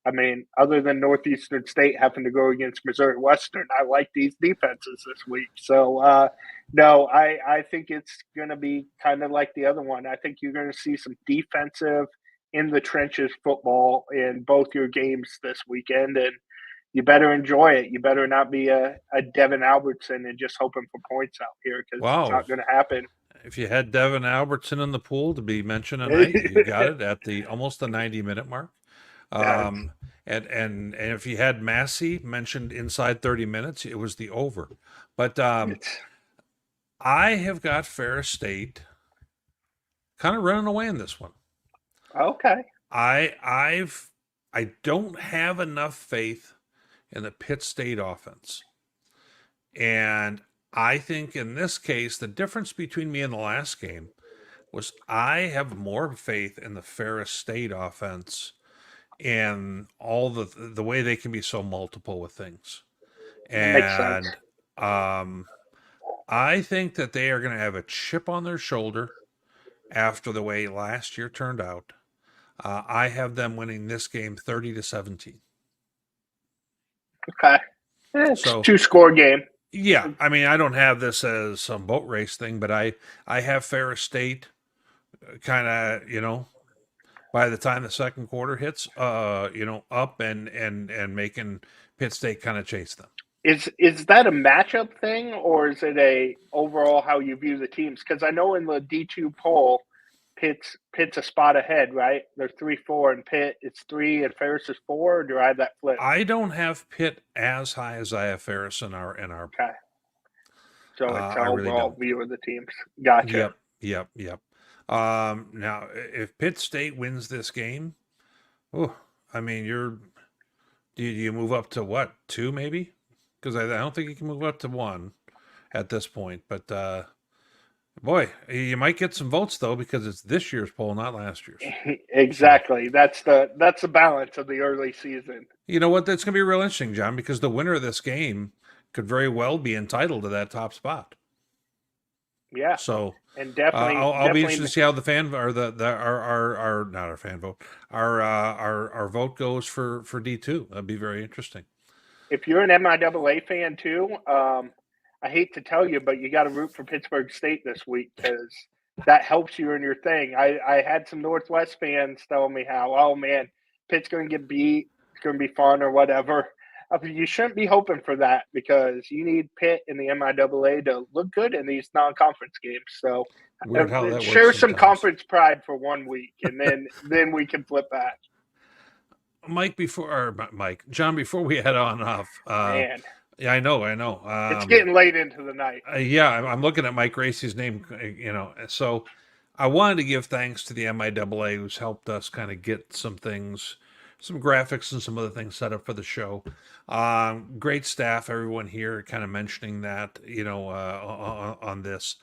I mean, other than Northeastern State having to go against Missouri Western, I like these defenses this week. So, no, I think it's going to be kind of like the other one. I think you're going to see some defensive in the trenches football in both your games this weekend, and you better enjoy it. You better not be a Devin Albertson and just hoping for points out here because it's Wow. not going to happen. If you had Devin Albertson in the pool to be mentioned tonight, you got it at the almost the 90-minute mark. And if you had Massey mentioned inside 30 minutes, it was the over. But I have got Ferris State kind of running away in this one. Okay. I don't have enough faith in the Pitt State offense. And I think in this case, the difference between me and the last game was I have more faith in the Ferris State offense and all the way they can be so multiple with things. Makes sense. And I think that they are going to have a chip on their shoulder after the way last year turned out. I have them winning this game 30-17. Okay. It's So, a 2-score game. yeah, I mean, I don't have this as some boat race thing, but I have Ferris State kind of, by the time the second quarter hits, up and making Pitt State kind of chase them. Is that a matchup thing, or is it a overall how you view the teams? Because I know in the D2 poll, Pitt's a spot ahead, right? They're 3-4, and Pitt it's 3, and Ferris is 4. Or do I have that flipped? I don't have Pitt as high as I have Ferris in our. Okay. So it's an I really overall don't. do of the teams. Gotcha. Yep. Now, if Pitt State wins this game, I mean, do you move up to what, 2 maybe? Because I don't think you can move up to 1 at this point. But boy, you might get some votes though because it's this year's poll, not last year's. Exactly. That's the balance of the early season. You know what? That's going to be real interesting, John, because the winner of this game could very well be entitled to that top spot. Yeah. So, and definitely, I'll be interested to see how the fan or our not our fan vote, our vote goes for D2. That'd be very interesting. If you're an MIAA fan too, I hate to tell you, but you got to root for Pittsburgh State this week because that helps you in your thing. I had some Northwest fans telling me how, oh man, Pitt's going to get beat. It's going to be fun or whatever. You shouldn't be hoping for that because you need Pitt in the MIAA to look good in these non-conference games. So Weird how that share works some sometimes. conference pride for 1 week, and then we can flip back. John, before we head on off, Man, Yeah, I know. It's getting late into the night. Yeah, I'm looking at Mike Gracie's name, so I wanted to give thanks to the MIAA who's helped us kind of get some things, some graphics and some other things set up for the show. Great staff, everyone here kind of mentioning that, on this.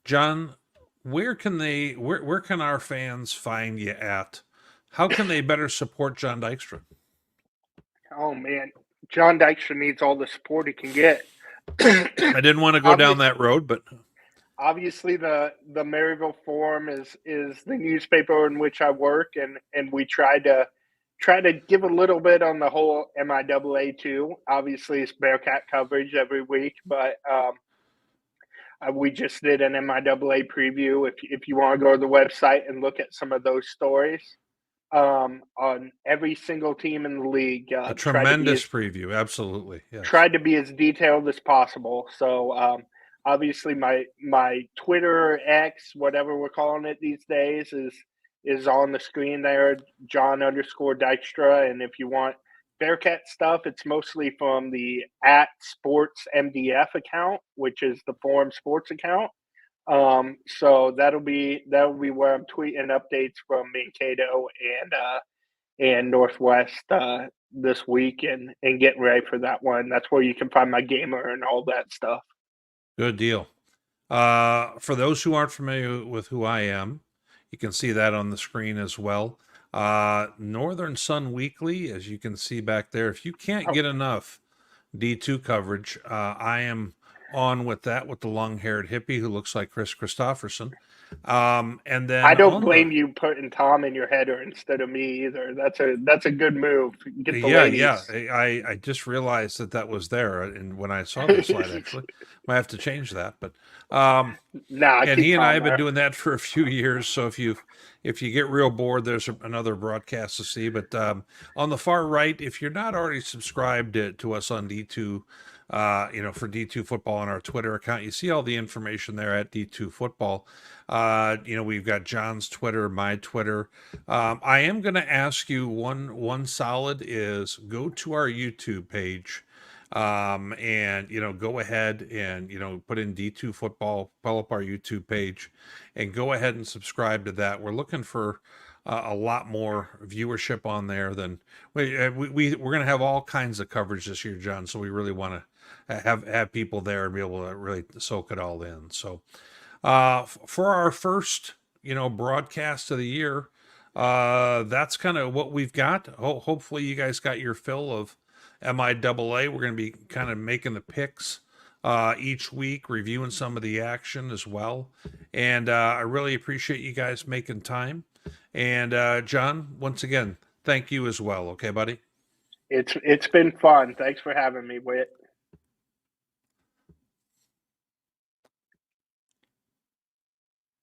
John, where can our fans find you at? How can they better support Jon Dykstra? Oh man, Jon Dykstra needs all the support he can get. I didn't want to go down that road, but obviously the Maryville Forum is the newspaper in which I work, and we try to give a little bit on the whole MIAA too. Obviously, it's Bearcat coverage every week, but we just did an MIAA preview. If you want to go to the website and look at some of those stories on every single team in the league, a tremendous preview. Absolutely, yes. Tried to be as detailed as possible. So obviously, my Twitter, X, whatever we're calling it these days, is on the screen there, Jon_Dykstra. And if you want Bearcat stuff, it's mostly from the @SportsMDF account, which is the Forum Sports account. So that'll be where I'm tweeting updates from Mankato and Northwest this week and getting ready for that one. That's where you can find my gamer and all that stuff. Good deal. For those who aren't familiar with who I am, you can see that on the screen as well. Northern Sun Weekly, as you can see back there. If you can't get enough D2 coverage, I am on with that with the long-haired hippie who looks like Chris Christopherson. And then I don't blame you putting Tom in your header instead of me either. That's a good move. Get the ladies. Yeah. I just realized that was there, and when I saw the slide, actually, might have to change that. But and he and I have been doing that for a few years. So if you get real bored, there's another broadcast to see. But on the far right, if you're not already subscribed to us on D2. For D2 Football on our Twitter account, you see all the information there at D2 Football. We've got John's Twitter, my Twitter. I am going to ask you one solid is go to our YouTube page, and go ahead and put in D2 Football, pull up our YouTube page, and go ahead and subscribe to that. We're looking for a lot more viewership on there than we're going to have all kinds of coverage this year, John. So we really want to have people there and be able to really soak it all in. So for our first broadcast of the year, that's kind of what we've got. Hopefully you guys got your fill of MIAA. We're going to be kind of making the picks each week, reviewing some of the action as well. And I really appreciate you guys making time. And John, once again, thank you as well. Okay, buddy? It's been fun. Thanks for having me, Whit.